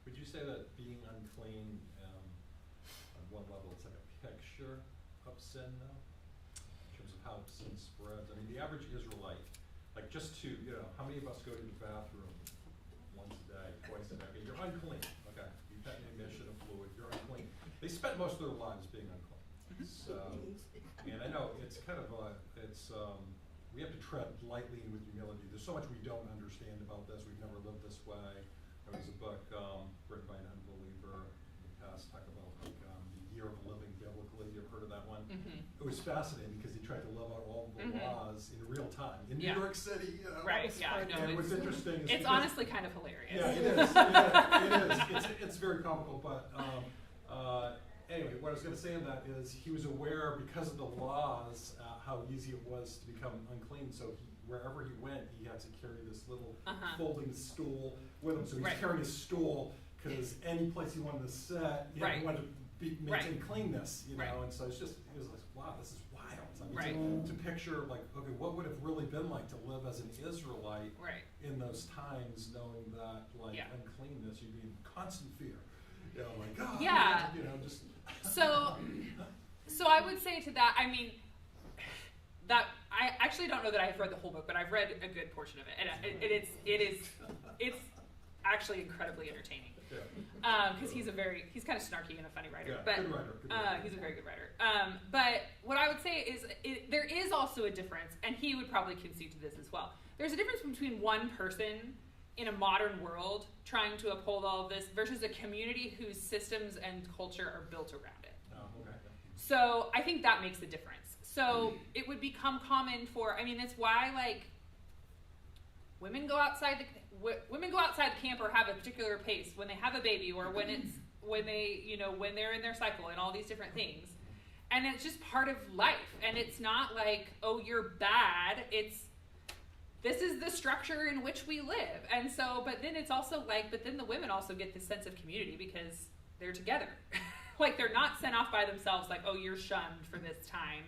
Would you say that being unclean, on one level, it's like a picture of sin, though? In terms of how sin spreads? I mean, the average Israelite, like just to, how many of us go to the bathroom once a day, twice a day? Okay, you're unclean. Okay, you've had an emission of fluid, you're unclean. They spent most of their lives being unclean. So, and I know it's kind of we have to tread lightly and with humility. There's so much we don't understand about this. We've never lived this way. There was a book written by an unbeliever in the past, talk about like the year of living biblically. You ever heard of that one? Mm-hmm. It was fascinating because he tried to live out all the laws in real time in New York City. Right. Yeah. No, and what's interesting is it's honestly kind of hilarious. Yeah, it is. It is. It's very comical, but anyway, what I was going to say in that is he was aware because of the laws how easy it was to become unclean. So wherever he went, he had to carry this little folding stool with him. So he's carrying a stool because any place he wanted to sit, he wanted to maintain cleanness, And so it was like, wow, this is wild. I mean, to picture like, okay, what would it have really been like to live as an Israelite in those times, knowing that uncleanness, you'd be in constant fear. Like, oh, just. So I would say to that, I mean, that I actually don't know that I've read the whole book, but I've read a good portion of it, and it's actually incredibly entertaining. Because he's kind of snarky and a funny writer, but good writer. He's a very good writer. But what I would say is there is also a difference, and he would probably concede to this as well. There's a difference between one person in a modern world trying to uphold all of this versus a community whose systems and culture are built around it. Oh, okay. So I think that makes a difference. So it would become common it's why like women go outside the camp or have a particular pace when they have a baby or when they're in their cycle and all these different things. And it's just part of life. And it's not like, oh, you're bad. This is the structure in which we live. And so, but then it's also like, but then the women also get this sense of community because they're together. Like they're not sent off by themselves like, oh, you're shunned for this time.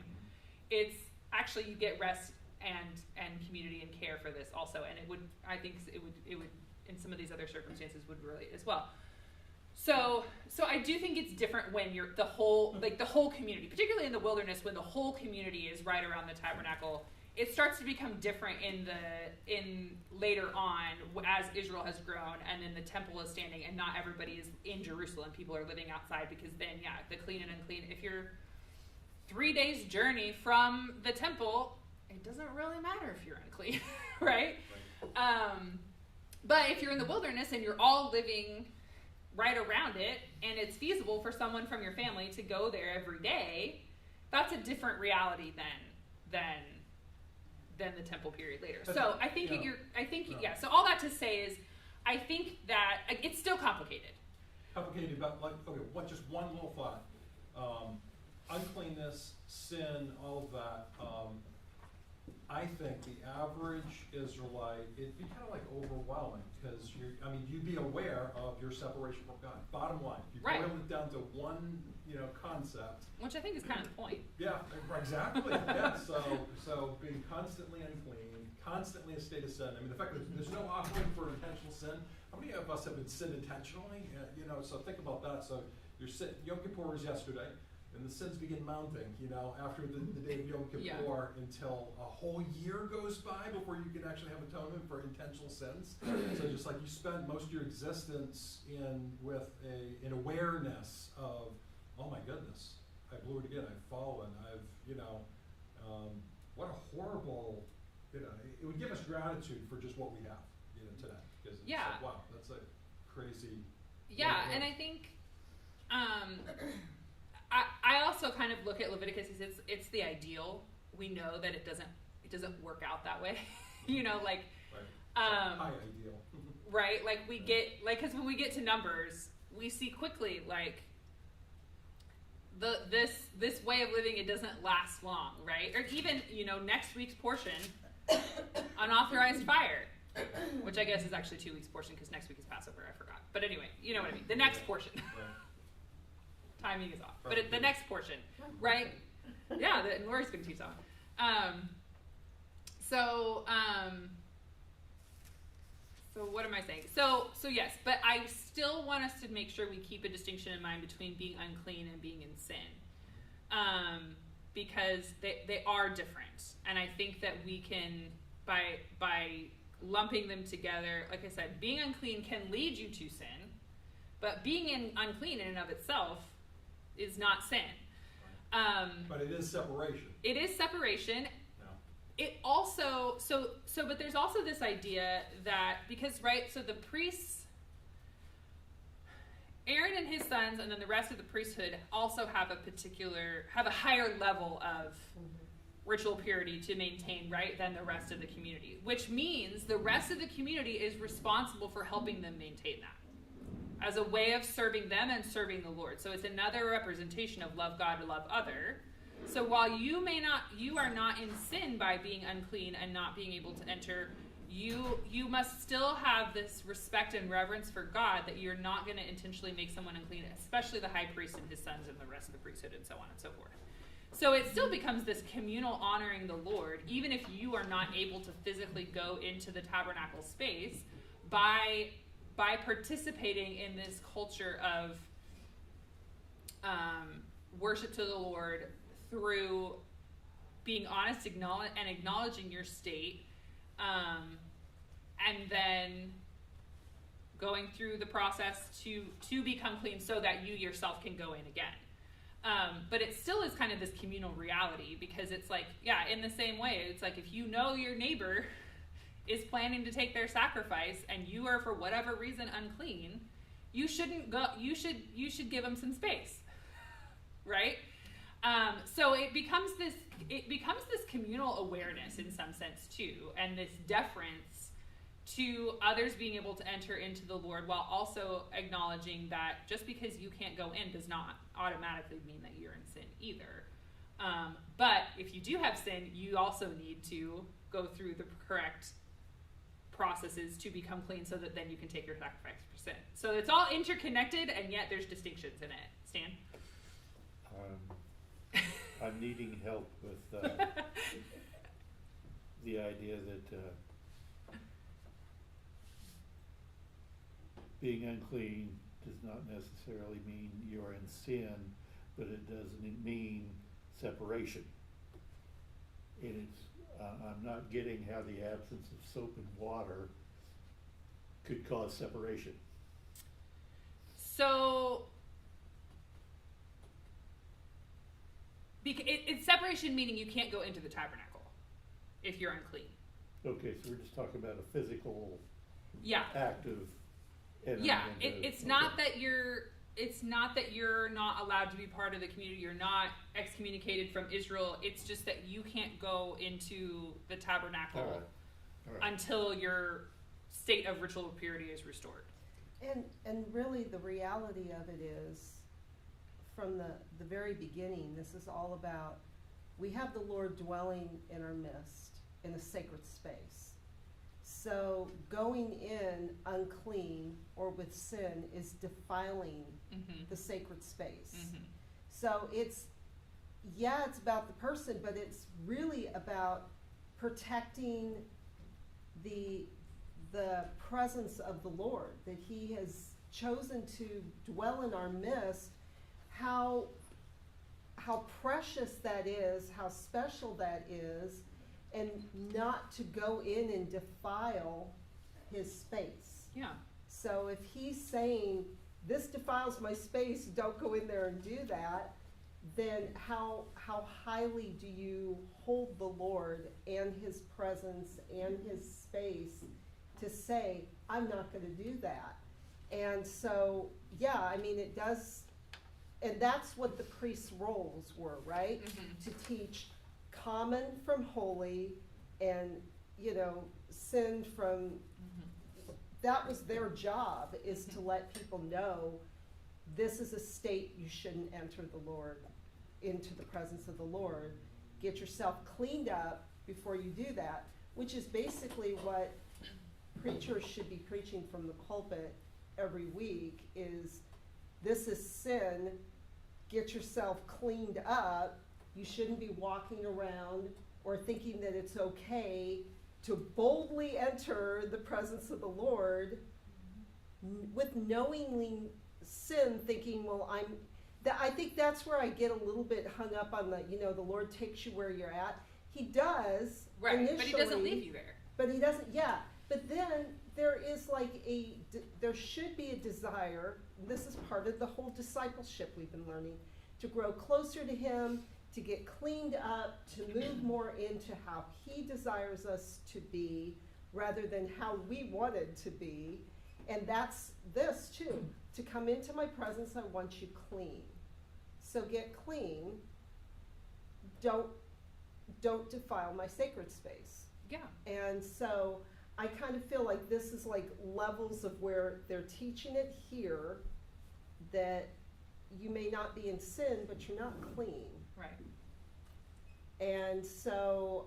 It's actually you get rest and community and care for this also. And I think it would in some of these other circumstances would relate as well. So I do think it's different when you're the whole community, particularly in the wilderness when the whole community is right around the tabernacle. It starts to become different in later on as Israel has grown and then the temple is standing and not everybody is in Jerusalem. People are living outside because then, the clean and unclean. If you're 3 days journey from the temple, it doesn't really matter if you're unclean, right? But if you're in the wilderness and you're all living right around it and it's feasible for someone from your family to go there every day, that's a different reality than the temple period later. So I think so all that to say is I think that it's still complicated. complicated about, like, okay, just one little thought. Uncleanness, sin, all of that. I think the average Israelite, it'd be kind of like overwhelming, because you'd be aware of your separation from God. Bottom line, if you Right. boil it down to one, concept. Which I think is kind of the point. Yeah, exactly. Yeah, so being constantly unclean, constantly a state of sin. I mean, the fact that there's no offering for intentional sin. How many of us have been sinned intentionally? So think about that. So Yom Kippur was yesterday, and the sins begin mounting, after the day of Yom Kippur, Yeah. until a whole year goes by before you can actually have atonement for intentional sins. So just like you spend most of your existence with an awareness of, oh my goodness, I blew it again, I've fallen, what a horrible, it would give us gratitude for just what we have, today. Because it's Yeah. like, wow, that's a crazy. Yeah, and I think I also kind of look at Leviticus as it's the ideal. We know that it doesn't work out that way. Right. High ideal. Right? Like we get, because when we get to Numbers, we see quickly, like, this way of living, it doesn't last long, right? Or even, next week's portion, unauthorized fire, which I guess is actually 2 weeks' portion, because next week is Passover, I forgot. But anyway, you know what I mean. The next portion. Right. Timing is off. But the next portion, right? Yeah, and Lori's going to teach that one. So what am I saying? So yes, but I still want us to make sure we keep a distinction in mind between being unclean and being in sin, because they are different, and I think that we can by lumping them together. Like I said, being unclean can lead you to sin, but being unclean in and of itself is not sin. But it is separation. It is separation. Yeah. It also but there's also this idea that, because so the priests, Aaron and his sons, and then the rest of the priesthood also have a higher level of ritual purity to maintain, right, than the rest of the community, which means the rest of the community is responsible for helping them maintain that as a way of serving them and serving the Lord. So it's another representation of love God to love other. So while you are not in sin by being unclean and not being able to enter, you must still have this respect and reverence for God, that you're not going to intentionally make someone unclean, especially the high priest and his sons and the rest of the priesthood and so on and so forth. So it still becomes this communal honoring the Lord, even if you are not able to physically go into the tabernacle space, by participating in this culture of worship to the Lord through being honest and acknowledging your state, and then going through the process to become clean so that you yourself can go in again. But it still is kind of this communal reality, because it's like, yeah, in the same way, it's like if you know your neighbor is planning to take their sacrifice and you are for whatever reason unclean, you shouldn't go. You should give them some space, right? So it becomes this communal awareness in some sense too, and this deference to others being able to enter into the Lord, while also acknowledging that just because you can't go in does not automatically mean that you're in sin either. But if you do have sin, you also need to go through the correct processes to become clean, so that then you can take your sacrifice for sin. So it's all interconnected, and yet there's distinctions in it. Stan? I'm needing help with the idea that being unclean does not necessarily mean you're in sin, but it doesn't mean separation. And I'm not getting how the absence of soap and water could cause separation. So it's separation, meaning you can't go into the tabernacle if you're unclean. Okay, so we're just talking about a physical act of entering into, it's not that you're not allowed to be part of the community. You're not excommunicated from Israel. It's just that you can't go into the tabernacle All right. until your state of ritual purity is restored. And really the reality of it is, from the very beginning, this is all about, we have the Lord dwelling in our midst in a sacred space. So going in unclean or with sin is defiling the sacred space. So it's about the person, but it's really about protecting the presence of the Lord, that he has chosen to dwell in our midst. How precious that is, how special that is, and not to go in and defile his space. Yeah. So if he's saying, this defiles my space, don't go in there and do that, then how highly do you hold the Lord and his presence and his space to say, I'm not going to do that? And so, yeah, I mean, it does, and that's what the priest's roles were, right? To teach common from holy, and, sin from, that was their job, is to let people know, this is a state you shouldn't enter into the presence of the Lord. Get yourself cleaned up before you do that, which is basically what preachers should be preaching from the pulpit every week, is this is sin, get yourself cleaned up. You shouldn't be walking around or thinking that it's okay to boldly enter the presence of the Lord with knowingly sin, thinking, well, I think that's where I get a little bit hung up on the Lord takes you where you're at. He does, right, initially, but he doesn't leave you there. But he doesn't, yeah. But then there is there should be a desire, and this is part of the whole discipleship we've been learning, to grow closer to him, to get cleaned up, to move more into how he desires us to be, rather than how we wanted to be. And that's this too. To come into my presence, I want you clean. So get clean. Don't defile my sacred space. Yeah. And so I kind of feel like this is like levels of where they're teaching it here, that you may not be in sin, but you're not clean. Right. And so,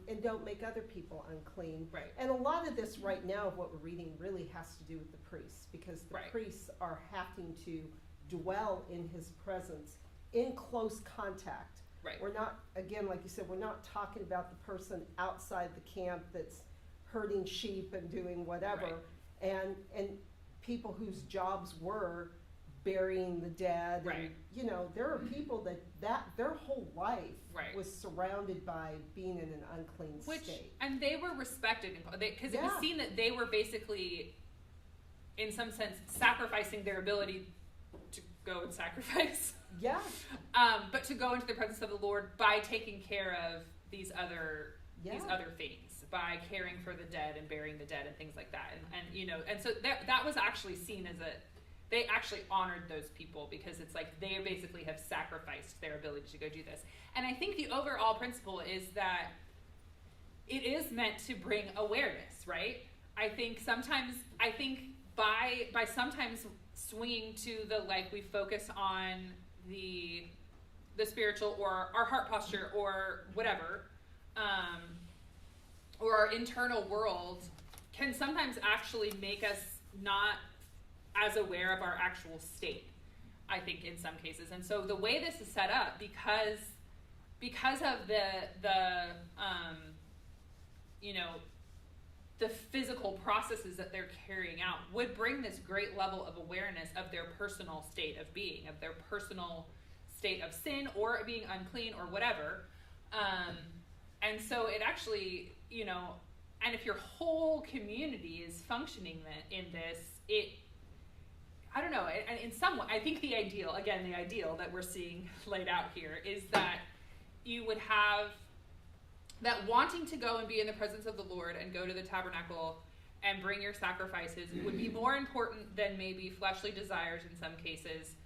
and don't make other people unclean. Right. And a lot of this right now of what we're reading really has to do with the priests, because the priests are having to dwell in his presence in close contact. Right. We're not, again, like you said, we're not talking about the person outside the camp that's herding sheep and doing whatever, and people whose jobs were burying the dead. Right. And, there are people that their whole life was surrounded by being in an unclean state. And they were respected, because it was seen that they were basically, in some sense, sacrificing their ability to go and sacrifice. Yeah. But to go into the presence of the Lord by taking care of these other things, by caring for the dead and burying the dead and things like that. And so that was actually seen as they actually honored those people, because it's like they basically have sacrificed their ability to go do this. And I think the overall principle is that it is meant to bring awareness, right? I think by sometimes swinging to we focus on the spiritual or our heart posture or whatever, or our internal world, can sometimes actually make us not as aware of our actual state, I think, in some cases. And so the way this is set up, because of the physical processes that they're carrying out, would bring this great level of awareness of their personal state of being, of their personal state of sin or being unclean or whatever. And so it actually, and if your whole community is functioning in this, I don't know, and in some way, I think the ideal that we're seeing laid out here is that you would have that wanting to go and be in the presence of the Lord and go to the tabernacle and bring your sacrifices would be more important than maybe fleshly desires in some cases.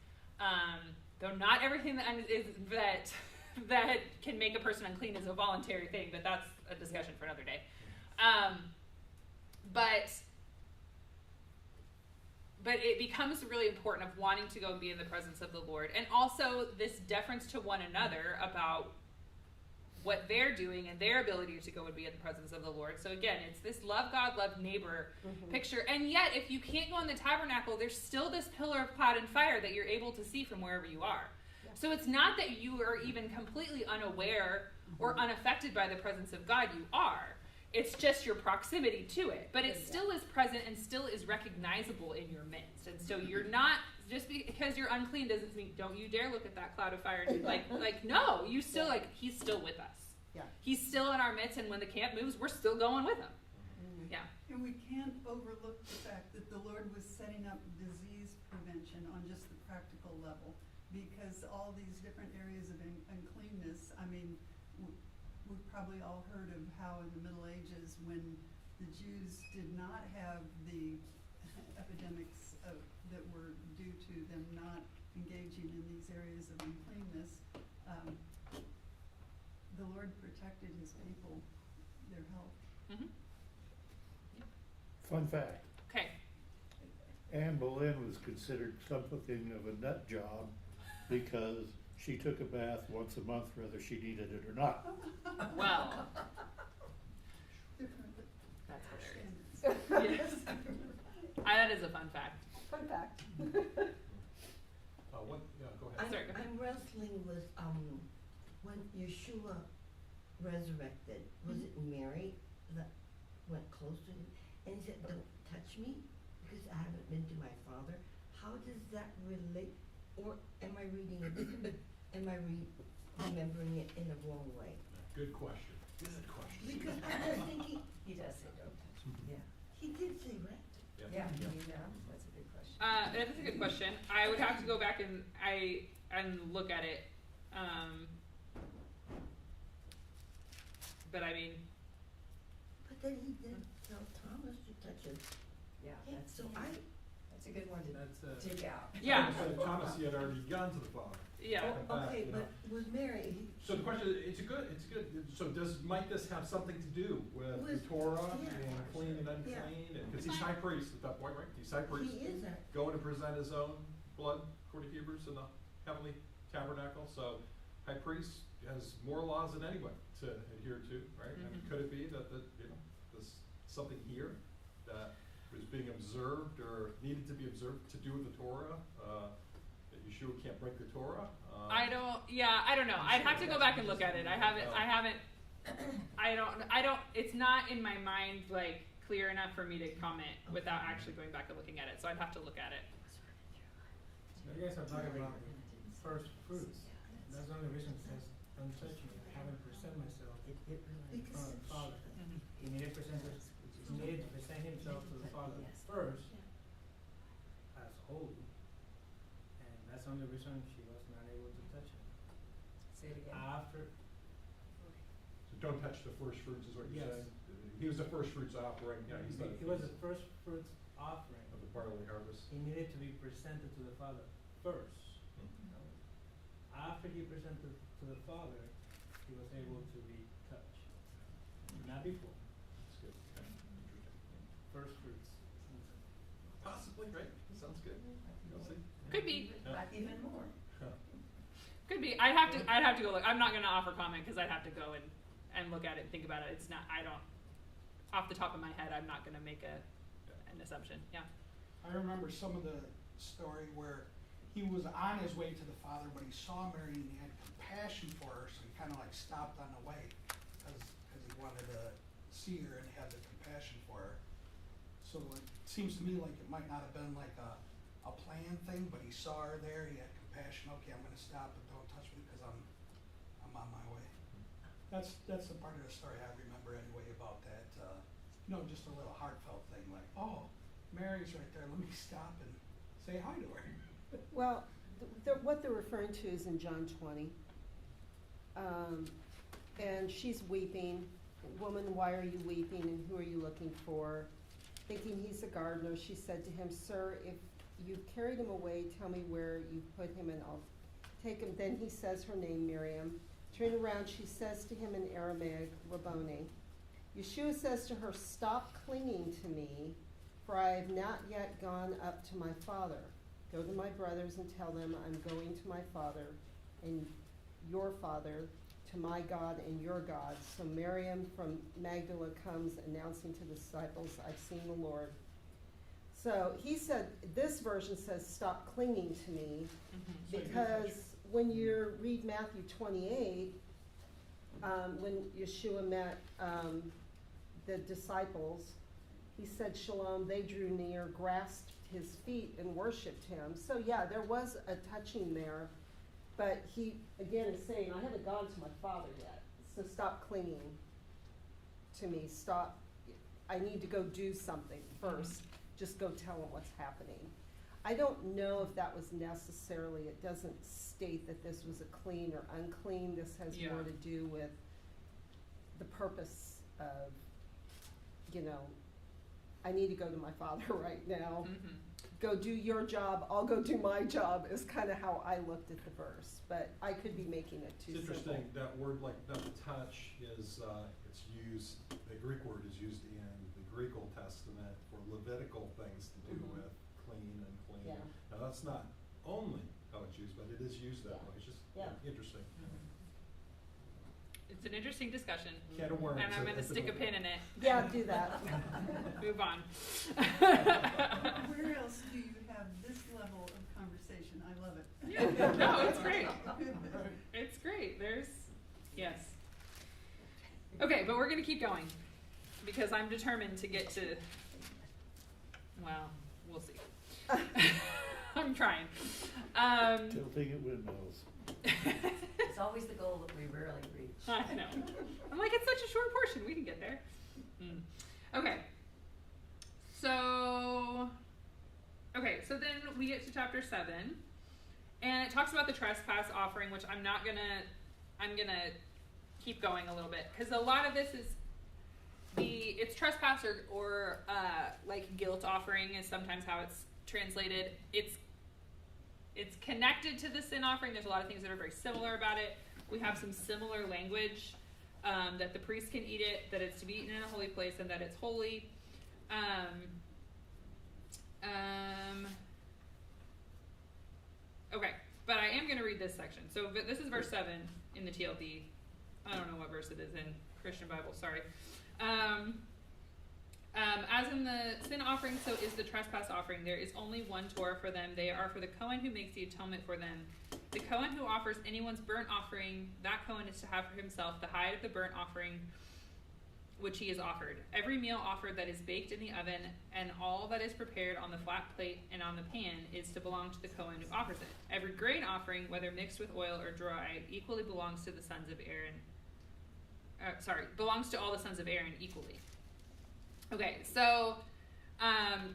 Though not everything that can make a person unclean is a voluntary thing, but that's a discussion for another day. but it becomes really important of wanting to go and be in the presence of the Lord, and also this deference to one another about what they're doing and their ability to go and be in the presence of the Lord. So again, it's this love God, love neighbor picture. And yet, if you can't go in the tabernacle, there's still this pillar of cloud and fire that you're able to see from wherever you are. Yeah. So it's not that you are even completely unaware or unaffected by the presence of God. You are. It's just your proximity to it. But it still is present and still is recognizable in your midst. And so you're not, just because you're unclean doesn't mean, don't you dare look at that cloud of fire. And like, no, you still, like, he's still with us. Yeah. He's still in our midst, and when the camp moves, we're still going with him. Yeah. And we can't overlook the fact that the Lord was setting up disease prevention on just the practical level, because all these different areas of uncleanness, I mean, we've probably all heard of how in the Middle Ages, when the Jews did not have the epidemics that were due to them not engaging in these areas of uncleanness, the Lord protected his people, their health. Mm-hmm. Fun fact, Okay. Anne Boleyn was considered something of a nut job because she took a bath once a month whether she needed it or not. Well, Different that's hilarious. standards. Yes. That is a fun fact. Fun fact. Go ahead. Sorry, go ahead. I'm wrestling with when Yeshua resurrected, was it Mary that went close to him and he said, "Don't touch me because I haven't been to my Father"? How does that relate? Or am I reading it? Am I remembering it in the wrong way? Good question. Good question. Because I was thinking, He does say don't touch me, yeah. he did say right. Yeah, you know, that's a big question. That's a good question. I would have to go back and look at it. But I mean, But then he did tell Thomas to touch him. Yeah, Yeah, that's so I, that's a good one to That's, take out. yeah, So Thomas, he had already gone to the Father. yeah. okay, you know. but with Mary, So the question is, it's good. So might this have something to do with the With- Torah yeah. and clean and unclean? Because he's high priest at that point, right? He's high priest. he is a, Going to present his own blood, according to Hebrews, in the heavenly tabernacle. So high priest has more laws than anyone to adhere to, right? And Mhm. could it be that there's something here that was being observed or needed to be observed to do with the Torah? That Yeshua can't break the Torah? I don't know. I'd have to go back and look at it. I don't, it's not in my mind, like, clear enough for me to comment without actually going back and looking at it. So I'd have to look at it. You guys are talking about first fruits. That's the only reason it says, "Don't touch me, I haven't presented myself it really. from the Father." He needed to present himself to the Father first as holy. And that's the only reason she was not able to touch him. Say it again. After, So don't touch the first fruits is what you're Yes. saying? He was the first fruits offering. Yeah, he's he was the first fruits offering. of the barley harvest. He needed to be presented to the Father first. After he presented to the Father, he was able to be touched. Not before. That's good. Okay. Interesting. First fruits. Possibly, right? Sounds good. We'll see. Could be. Not even more. Could be. I'd have to go look. I'm not going to offer comment because I'd have to go and look at it and think about it. It's not, off the top of my head, I'm not going to make an assumption. Yeah. I remember some of the story where he was on his way to the Father, but he saw Mary and he had compassion for her, so he kind of like stopped on the way because he wanted to see her and have the compassion for her. So it seems to me like it might not have been like a planned thing, but he saw her there, he had compassion. Okay, I'm going to stop, but don't touch me because I'm on my way. That's the part of the story I remember anyway about that. Just a little heartfelt thing, like, oh, Mary's right there. Let me stop and say hi to her. Well, what they're referring to is in John 20. And she's weeping. "Woman, why are you weeping, and who are you looking for?" Thinking he's a gardener, she said to him, "Sir, if you've carried him away, tell me where you put him and I'll take him." Then he says her name, Miriam. Turning around, she says to him in Aramaic, "Rabboni." Yeshua says to her, "Stop clinging to me, for I have not yet gone up to my father. Go to my brothers and tell them I'm going to my father and your father, to my God and your God. So Miriam from Magdala comes announcing to the disciples, I've seen the Lord. So he said, this version says, stop clinging to me, because when you read Matthew 28, when Yeshua met the disciples, he said shalom, they drew near, grasped his feet and worshiped him. So yeah, there was a touching there, but he again is saying, I haven't gone to my father yet, so stop clinging to me, stop, I need to go do something first, just go tell him what's happening. I don't know if that was necessarily, it doesn't state that this was a clean or unclean, this has more to do with the purpose of, you know, I need to go to my father right now. Go do your job, I'll go do my job, is kind of how I looked at the verse. But I could be making it too It's interesting, simple. that word like that touch is, it's used, the Greek word is used in the Greek Old Testament for Levitical things to do with clean and clean. Yeah. Now that's not only how it's used, but it is used that way. It's just interesting. It's an interesting discussion. Can of worms. And I'm going to stick a pin in it. Yeah, do that. Move on. Where else do you have this level of conversation? I love it. Yeah, no, it's great. It's great. Yes. Okay, but we're going to keep going because I'm determined to get to, well, we'll see. I'm trying. Tilting at windmills. It's always the goal that we rarely reach. I know. I'm like, it's such a short portion. We can get there. Okay. So then we get to chapter 7, and it talks about the trespass offering, which I'm gonna keep going a little bit, because a lot of this is it's trespass or like guilt offering is sometimes how it's translated. It's connected to the sin offering. There's a lot of things that are very similar about it. We have some similar language, that the priest can eat it, that it's to be eaten in a holy place, and that it's holy. Okay, but I am going to read this section. So this is verse 7 in the TLB. I don't know what verse it is in Christian Bible, sorry. As in the sin offering, so is the trespass offering. There is only one Torah for them. They are for the Kohen who makes the atonement for them. The Kohen who offers anyone's burnt offering, that Kohen is to have for himself the hide of the burnt offering which he has offered. Every meal offered that is baked in the oven, and all that is prepared on the flat plate and on the pan, is to belong to the Kohen who offers it. Every grain offering, whether mixed with oil or dry, equally belongs to the sons of Aaron. Belongs to all the sons of Aaron equally. Okay, so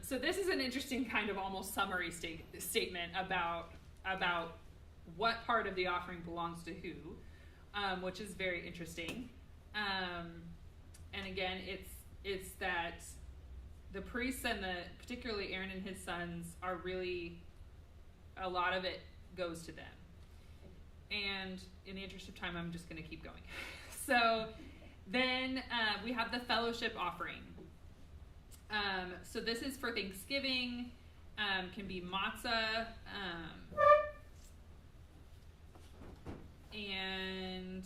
this is an interesting kind of almost summary statement about what part of the offering belongs to who, which is very interesting. And again, it's that the priests and particularly Aaron and his sons are really, a lot of it goes to them. And in the interest of time, I'm just going to keep going. So then we have the fellowship offering. So this is for Thanksgiving, can be matzah, and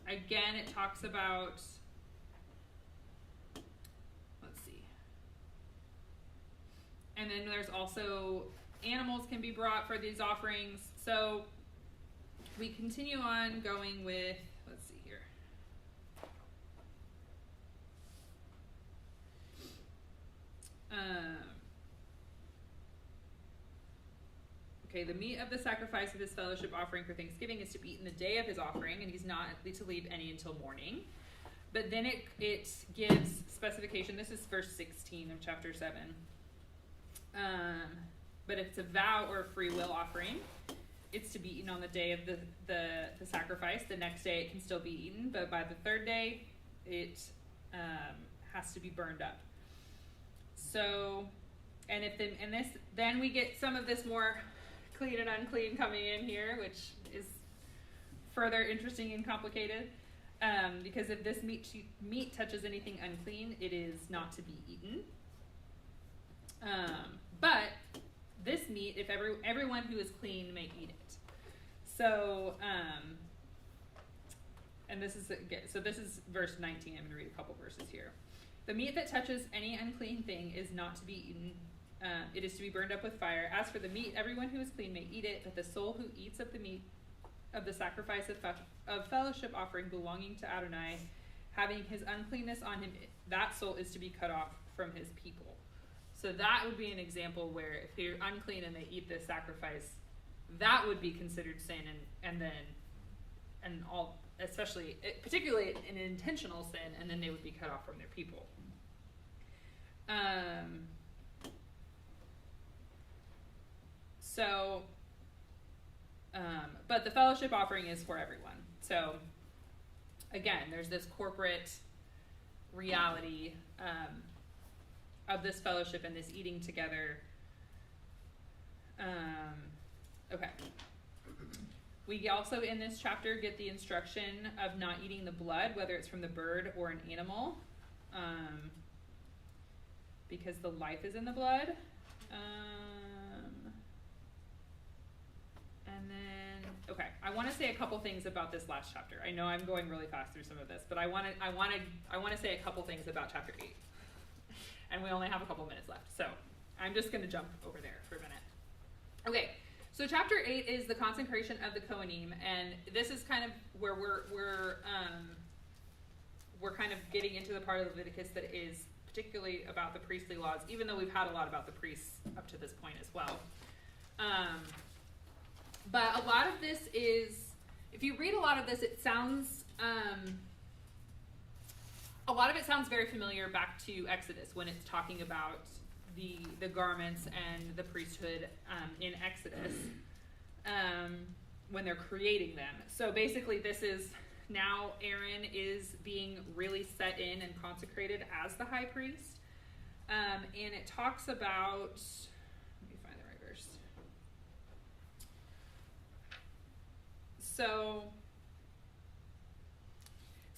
again, it talks about, let's see, and then there's also animals can be brought for these offerings. So we continue on going with, let's see here. Okay, the meat of the sacrifice of his fellowship offering for Thanksgiving is to be eaten the day of his offering, and he's not to leave any until morning. But then it gives specification. This is verse 16 of chapter 7. But if it's a vow or a free will offering, it's to be eaten on the day of the sacrifice. The next day it can still be eaten, but by the third day it has to be burned up. So, and then we get some of this more clean and unclean coming in here, which is further interesting and complicated. Because if this meat touches anything unclean, it is not to be eaten. But this meat, if everyone who is clean may eat it. So, and this is verse 19. I'm going to read a couple verses here. The meat that touches any unclean thing is not to be eaten. It is to be burned up with fire. As for the meat, everyone who is clean may eat it, but the soul who eats of the meat of the sacrifice of fellowship offering belonging to Adonai, having his uncleanness on him, that soul is to be cut off from his people. So that would be an example where if you're unclean and they eat this sacrifice, that would be considered sin, especially, particularly an intentional sin, and then they would be cut off from their people. But the fellowship offering is for everyone. So, again, there's this corporate reality of this fellowship and this eating together. Okay. We also, in this chapter, get the instruction of not eating the blood, whether it's from the bird or an animal, because the life is in the blood. And then, okay, I want to say a couple things about this last chapter. I know I'm going really fast through some of this, but I want to say a couple things about chapter 8. And we only have a couple minutes left, so I'm just going to jump over there for a minute. Okay, so chapter 8 is the consecration of the Kohanim, and this is kind of where we're kind of getting into the part of Leviticus that is particularly about the priestly laws, even though we've had a lot about the priests up to this point as well. But a lot of this is, if you read a lot of this, it sounds, a lot of it sounds very familiar back to Exodus when it's talking about the garments and the priesthood in Exodus when they're creating them. So basically this is, now Aaron is being really set in and consecrated as the high priest. And it talks about, let me find the right verse. So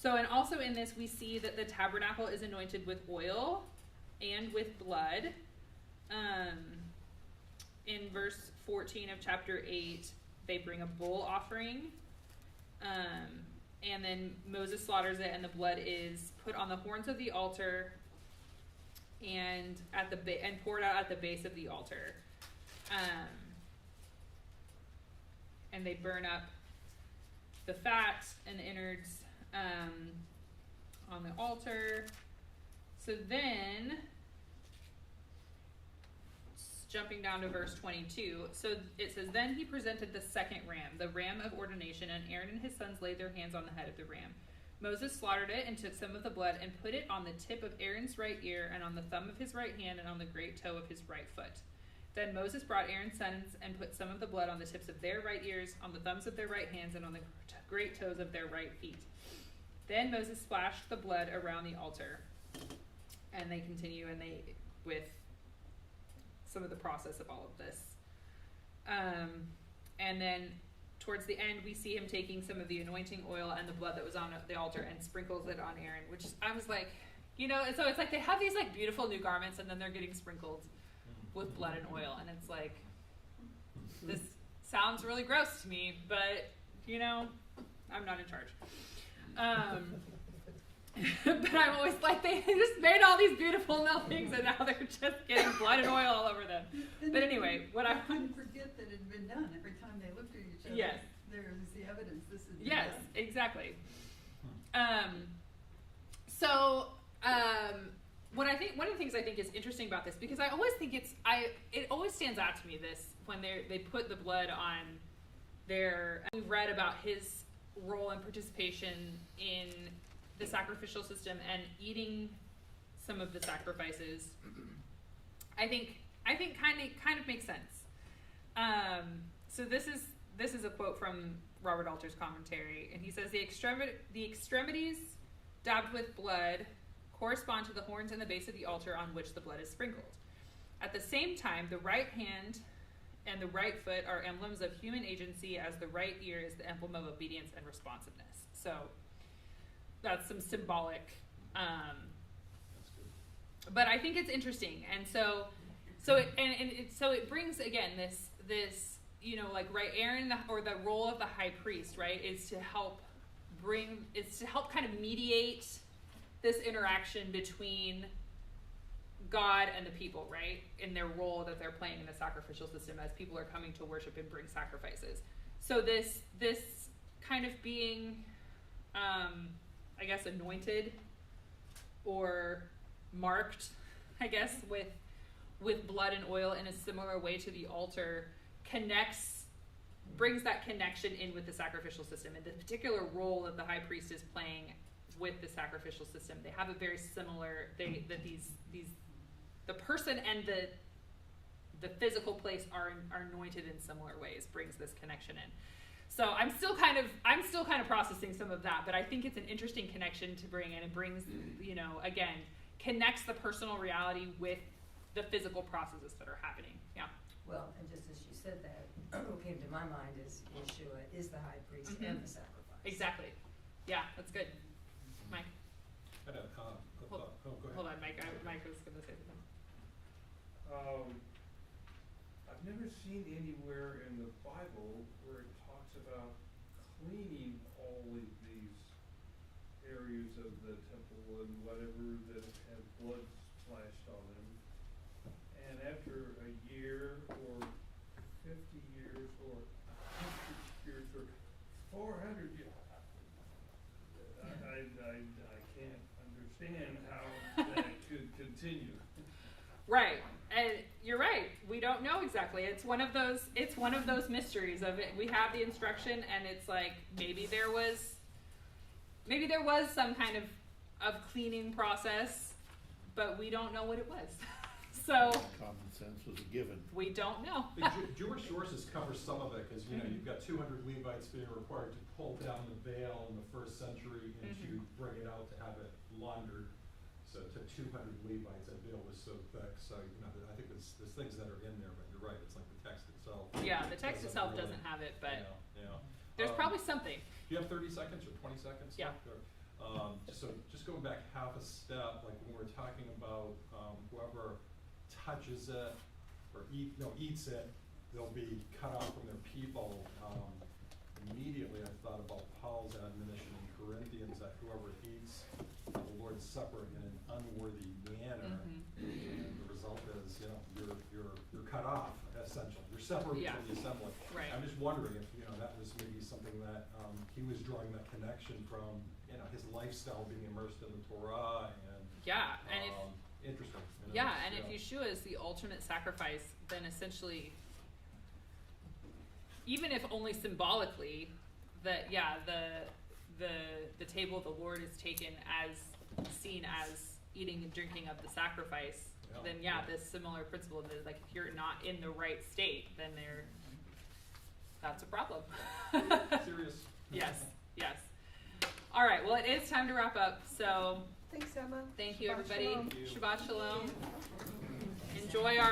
and also in this we see that the tabernacle is anointed with oil and with blood. In verse 14 of chapter 8, they bring a bull offering. And then Moses slaughters it, and the blood is put on the horns of the altar and poured out at the base of the altar. And they burn up the fat and the innards on the altar. So then, jumping down to verse 22, so it says, then he presented the second ram, the ram of ordination, and Aaron and his sons laid their hands on the head of the ram. Moses slaughtered it and took some of the blood and put it on the tip of Aaron's right ear and on the thumb of his right hand and on the great toe of his right foot. Then Moses brought Aaron's sons and put some of the blood on the tips of their right ears, on the thumbs of their right hands, and on the great toes of their right feet. Then Moses splashed the blood around the altar. And they continue with some of the process of all of this. And then towards the end, we see him taking some of the anointing oil and the blood that was on the altar and sprinkles it on Aaron, which I was like, and so it's like they have these like beautiful new garments and then they're getting sprinkled with blood and oil. And it's like, this sounds really gross to me, but I'm not in charge. But I'm always like, they just made all these beautiful things and now they're just getting blood and oil all over them. But anyway, I couldn't forget that it had been done. Every time they looked at each other, yes, there was the evidence this had been yes, done. Exactly. What I think, one of the things I think is interesting about this, because I always think it always stands out to me this when they put the blood on their. We read about his role and participation in the sacrificial system and eating some of the sacrifices. I think kind of makes sense. So this is a quote from Robert Alter's commentary, and he says the extremities dabbed with blood correspond to the horns and the base of the altar on which the blood is sprinkled. At the same time, the right hand and the right foot are emblems of human agency, as the right ear is the emblem of obedience and responsiveness. So that's some symbolic, That's good. but I think it's interesting. And so So it brings again this like right, Aaron, or the role of the high priest, right, is to help kind of mediate this interaction between God and the people, right, in their role that they're playing in the sacrificial system as people are coming to worship and bring sacrifices. So this kind of being, I guess, anointed or marked, I guess, with blood and oil in a similar way to the altar brings that connection in with the sacrificial system, and the particular role that the high priest is playing with the sacrificial system. They have a very similar, the person and the physical place are anointed in similar ways, brings this connection in. So I'm still kind of processing some of that, but I think it's an interesting connection to bring in. It brings, again, connects the personal reality with the physical processes that are happening. Yeah. Well, and just as you said that, what came to my mind is Yeshua is the high priest and the sacrifice. Exactly. Yeah, that's good. Mike. I know, go ahead. Hold on, Mike. Mike was going to say something. I've never seen anywhere in the Bible where it talks about cleaning all of these areas of the temple and whatever that have blood splashed on them. And after a year or 50 years or 100 years or 400 years, I can't understand how that could continue. Right, and you're right. We don't know exactly. It's one of those mysteries of it. We have the instruction, and it's like maybe there was some kind of cleaning process, but we don't know what it was. So Common sense was a given. we don't know. The Jewish sources cover some of it, because you've got 200 Levites being required to pull down the veil in the first century and to bring it out to have it laundered. So to 200 Levites, that veil was so thick. So I think there's things that are in there, but you're right. It's like the text itself. Yeah, the text itself really, doesn't have it, but yeah. there's probably something. Do you have 30 seconds or 20 seconds? Yeah. Just going back half a step, like when we're talking about whoever touches it or eats it, they'll be cut off from their people. Immediately I thought about Paul's admonition in Corinthians that whoever eats the Lord's Supper in an unworthy manner, and the result is, you're cut off, essentially. You're separated from the assembly. Right. I'm just wondering if, that was maybe something that he was drawing that connection from, his lifestyle being immersed in the Torah, and interesting. If Yeshua is the ultimate sacrifice, then essentially, even if only symbolically, the table of the Lord is taken as seen as eating and drinking of the sacrifice, then this similar principle that like if you're not in the right state, then that's a problem. Serious. Yes. All right, well, it is time to wrap up, so Thanks, Emma. thank you, Shabbat everybody. shalom. Shabbat shalom. Enjoy our